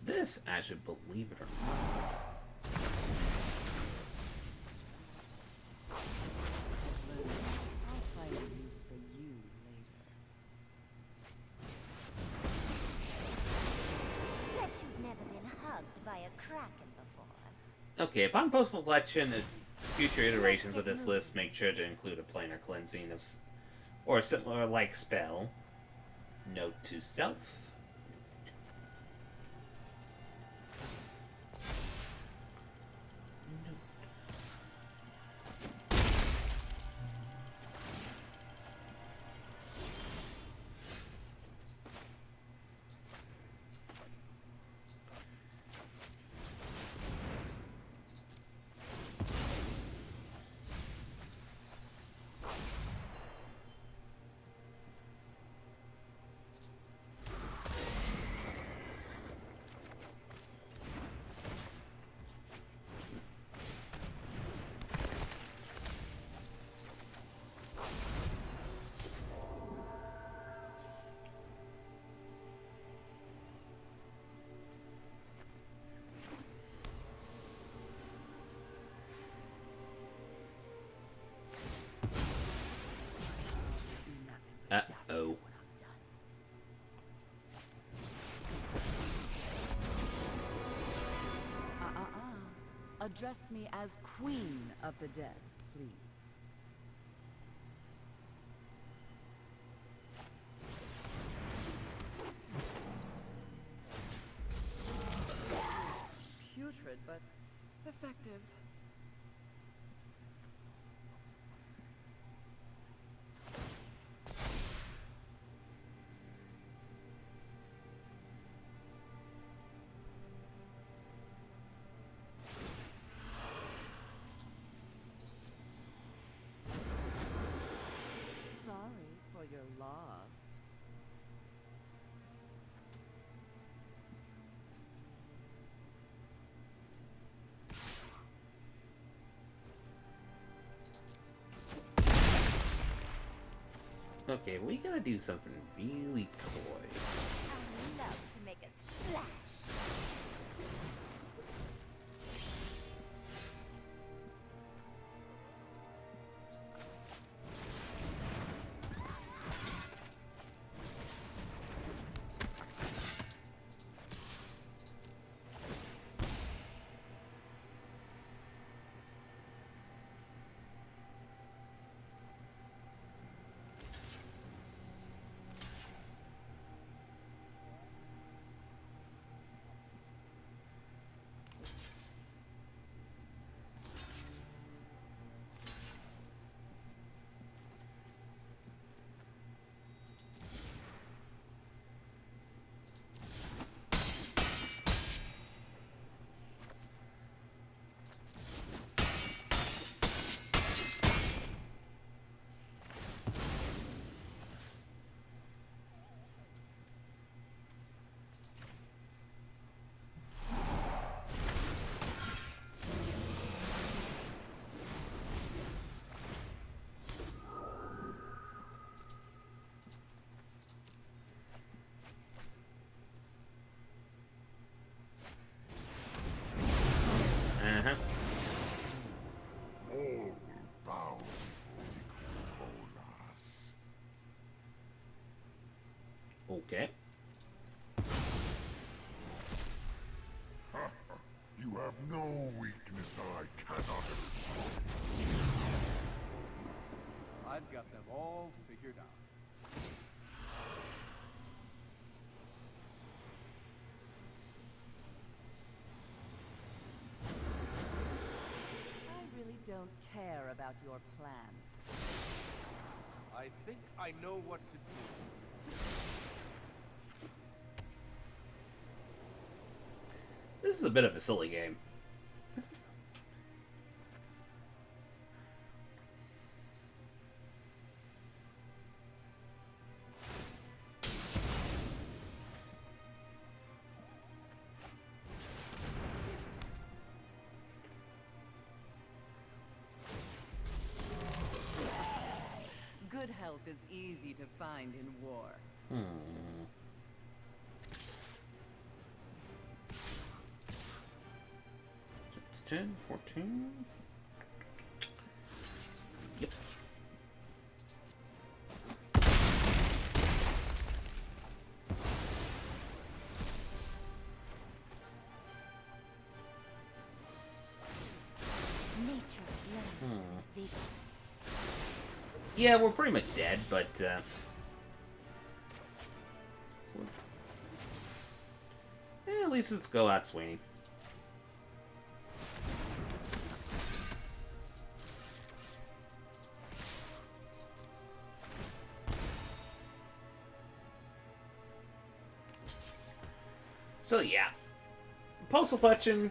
This, actually, believe it or not. I'll find a use for you later. Bet you've never been hugged by a kraken before. Okay, upon post-collection, future iterations of this list make sure to include a planar cleansing of, or a similar like spell. Note to self. Uh-oh. Address me as Queen of the Dead, please. Putrid, but effective. Sorry for your loss. Okay, we gotta do something really coy. I love to make a splash. Okay. You have no weakness I cannot exploit. I've got them all figured out. I really don't care about your plans. I think I know what to do. This is a bit of a silly game. Good help is easy to find in war. It's 10, 14. Yep. Nature glows with vigor. Yeah, we're pretty much dead, but at least let's go out swinging. So yeah, post-reflection,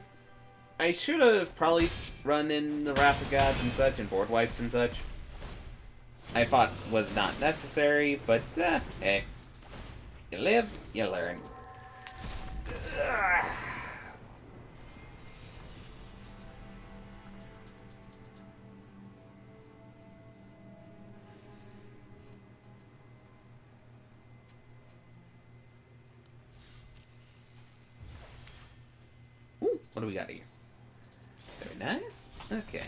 I should have probably run in the Wrath of Gods and such, and board wipes and such. I thought was not necessary, but hey, you live, you learn. Ugh. Ooh, what do we got here? Very nice. Okay.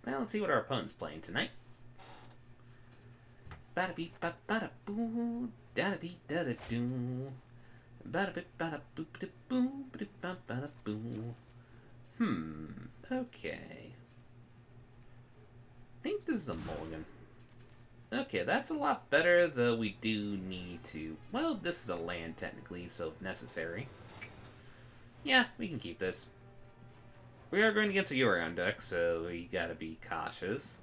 Well, let's see what our opponent's playing tonight. Bada beep ba bada boo, da dee da da doo. Bada beep bada boop da boo, ba bada boo. Okay. I think this is a mulligan. Okay, that's a lot better, though we do need to... Well, this is a land, technically, so if necessary. Yeah, we can keep this. We are going against a Yorion deck, so we gotta be cautious.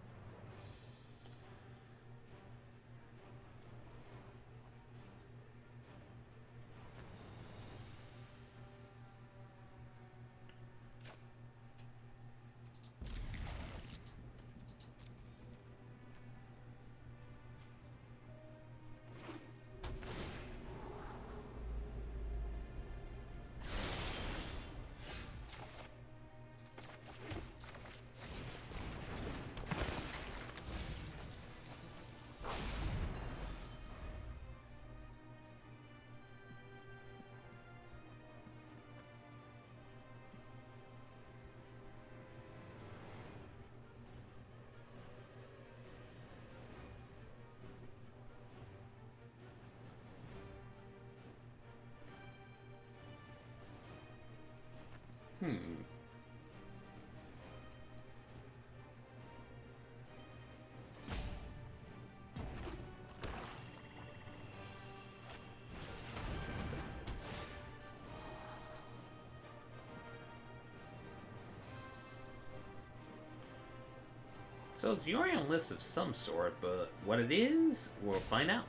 So it's Yorion list of some sort, but what it is, we'll find out.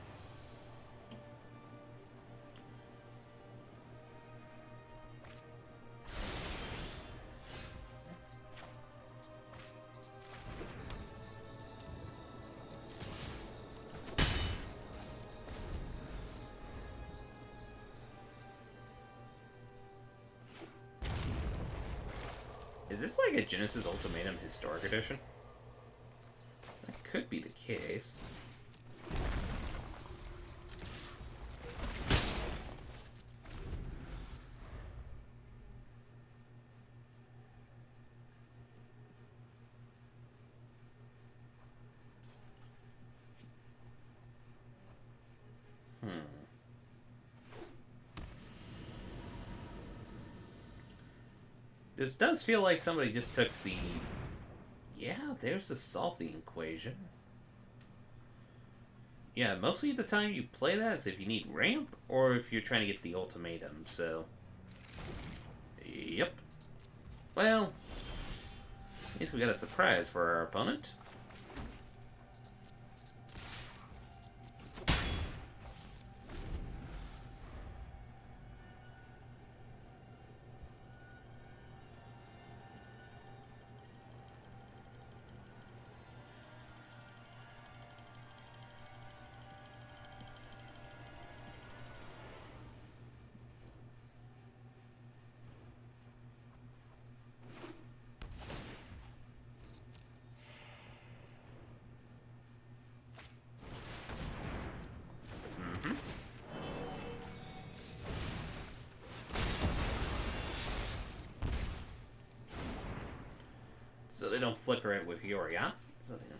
Is this like a Genesis Ultimatum Historic Edition? That could be the case. This does feel like somebody just took the... Yeah, there's the solve the equation. Yeah, mostly the time you play that is if you need ramp or if you're trying to get the ultimatum, so... Yep. Well, at least we got a surprise for our opponent. So they don't flicker it with Yorion. So they don't.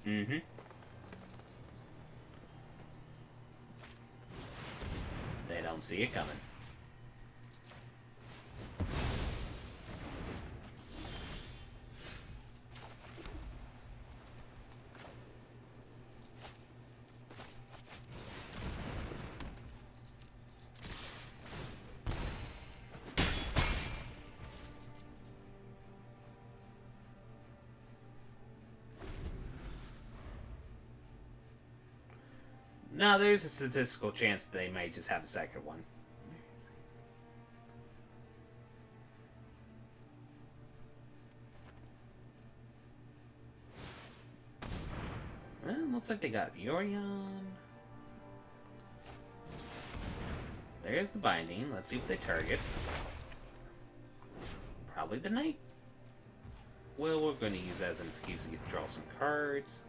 Mm-hmm. They don't see it coming. No, there's a statistical chance that they might just have a second one. Well, looks like they got Yorion. There's the binding. Let's see what they target. Probably the knight. Well, we're going to use that as an excuse to get to draw some cards.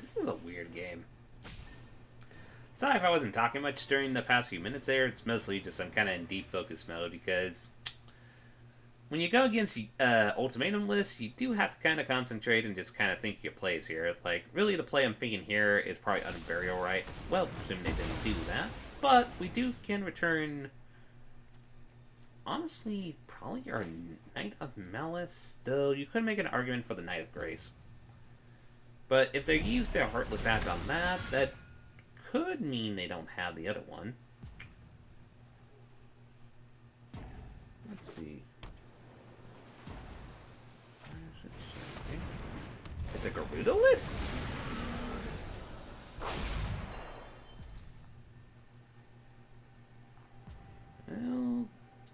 This is a weird game. Sorry if I wasn't talking much during the past few minutes there. It's mostly just I'm kind of in deep focus mode because when you go against ultimatum lists, you do have to kind of concentrate and just kind of think your plays here. Like, really the play I'm thinking here is probably Unburial Right. Well, assuming they didn't do that. But we can return, honestly, probably our Knight of Malice. Though you could make an argument for the Knight of Grace. But if they use their Heartless Act on that, that could mean they don't have the other one. Let's see. It's a Gerudo list? Well,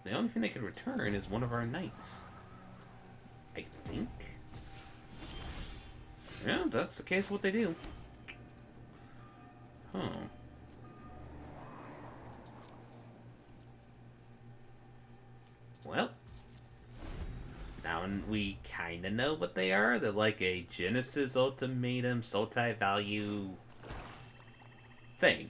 the only thing they could return is one of our knights. I think. Yeah, that's the case what they do. Huh. Well, now we kind of know what they are. They're like a Genesis Ultimatum, Sultai value thing.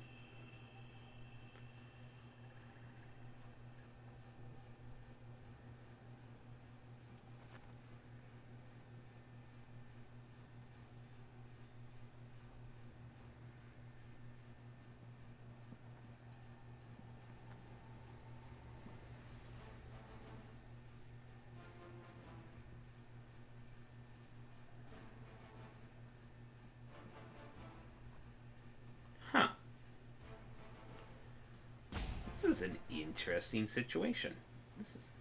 Huh. This is an interesting situation. This is...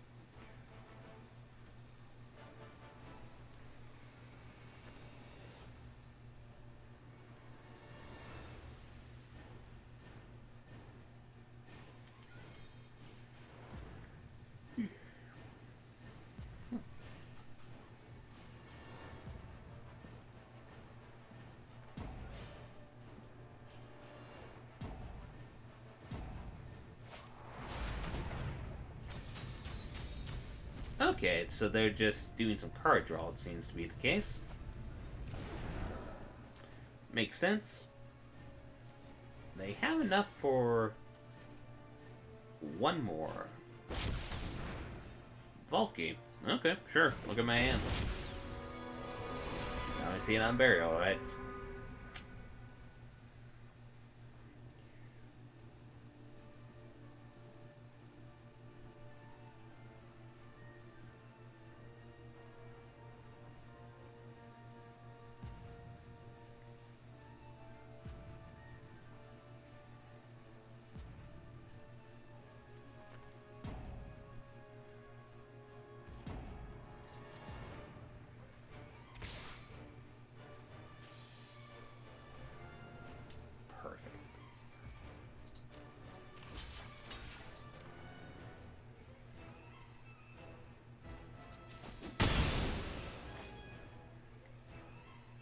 Okay, so they're just doing some card draw, it seems to be the case. Makes sense. They have enough for one more. Volky. Okay, sure. Look at my hand. Now I see an Unburial, right?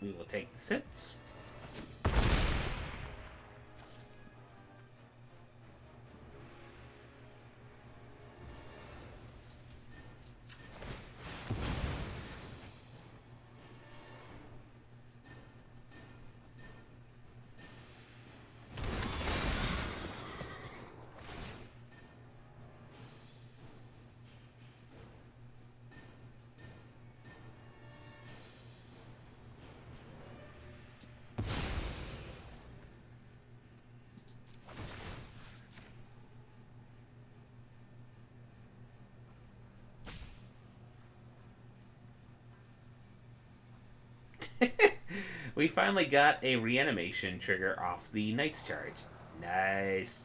We will take the sits. We finally got a reanimation trigger off the Knight's Charge. Nice.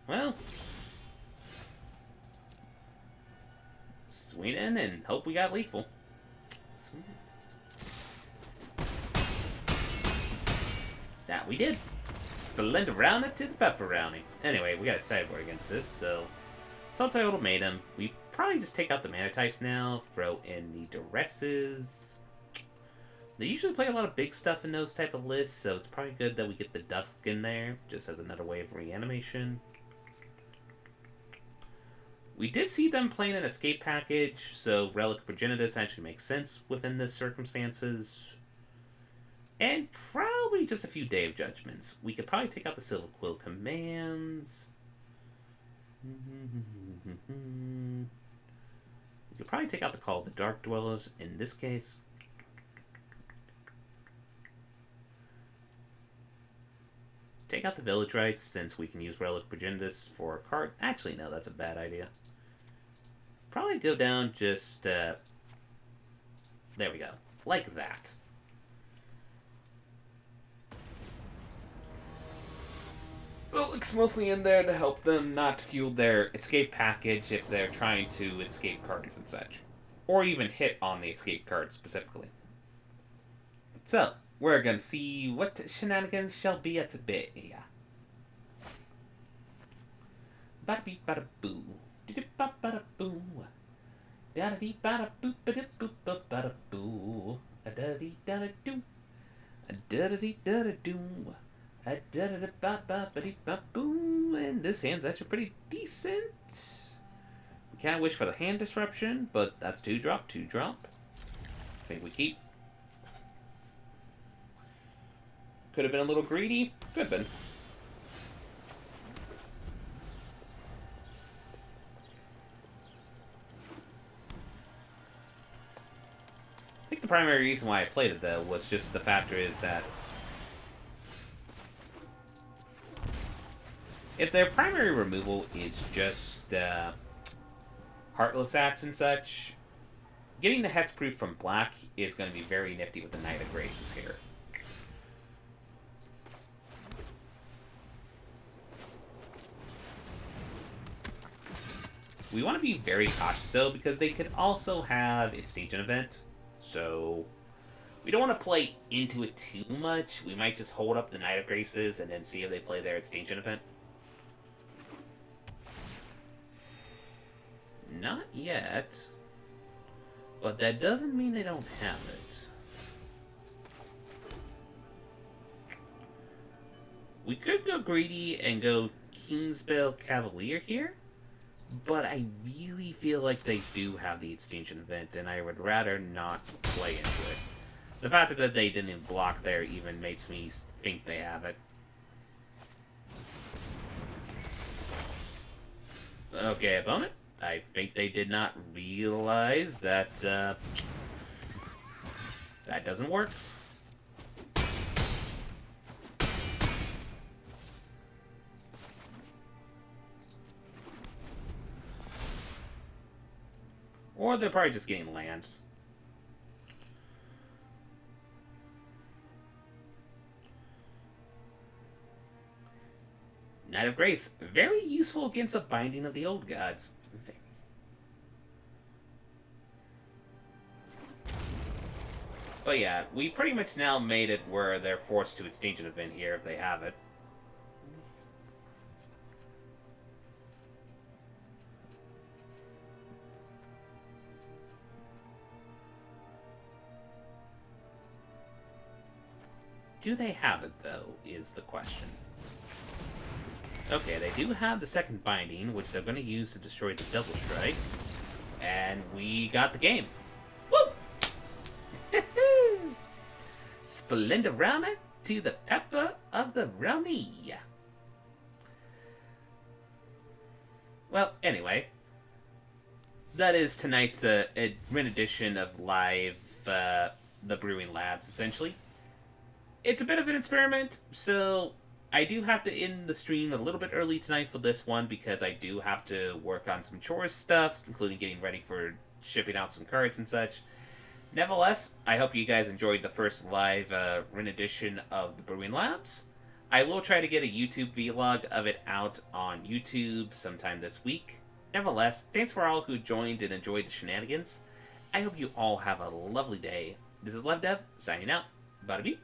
Well, swing in and hope we got lethal. Sweet. That we did. Splendorama to the pepperoni. Anyway, we got a sideboard against this, so Sultai Ultimatum. We probably just take out the mana types now, throw in the Duresses. They usually play a lot of big stuff in those type of lists, so it's probably good that we get the Dusk in there, just as another way of reanimation. We did see them playing an escape package, so Relic Progenitus actually makes sense within the circumstances. And probably just a few Day of Judgments. We could probably take out the Silver Quill commands. We could probably take out the Call of the Dark Dwellers in this case. Take out the Village Rites, since we can use Relic Progenitus for a card. Actually, no, that's a bad idea. Probably go down just, there we go. Like that. Relic's mostly in there to help them not fuel their escape package if they're trying to escape cards and such. Or even hit on the escape card specifically. So, we're gonna see what shenanigans shall be at the bit. Yeah. Bada beep bada boo. Did ba bada boo. Bada dee bada boop bada boop bada boo. A da dee da da doo. A da da dee da da doo. A da da da ba ba ba dee ba boo. And this hand's actually pretty decent. We can't wish for the hand disruption, but that's 2-drop, 2-drop. I think we keep. Could have been a little greedy. Could have been. I think the primary reason why I played it, though, was just the factor is that if their primary removal is just Heartless Acts and such, getting the Hexproof from black is going to be very nifty with the Knight of Graces here. We want to be very cautious, though, because they could also have Extinction Event. So, we don't want to play into it too much. We might just hold up the Knight of Graces and then see if they play their Extinction Event. Not yet. But that doesn't mean they don't have it. We could go greedy and go Kingsbell Cavalier here. But I really feel like they do have the Extinction Event, and I would rather not play into it. The fact that they didn't block there even makes me think they have it. Okay, opponent. I think they did not realize that, that doesn't work. Or they're probably just getting lands. Knight of Grace. Very useful against a Binding of the Old Gods. But yeah, we pretty much now made it where they're forced to Extinction Event here if they have it. Do they have it, though, is the question. Okay, they do have the second Binding, which they're going to use to destroy the Double Strike. And we got the game. Woo! Splendorama to the pepper of the Roni. Well, anyway. That is tonight's rendition of live the Brewing Labs, essentially. It's a bit of an experiment, so I do have to end the stream a little bit early tonight for this one because I do have to work on some chores stuff, including getting ready for shipping out some cards and such. Nevertheless, I hope you guys enjoyed the first live rendition of the Brewing Labs. I will try to get a YouTube vlog of it out on YouTube sometime this week. Nevertheless, thanks for all who joined and enjoyed the shenanigans. I hope you all have a lovely day. This is LevDev, signing out. Bada beep.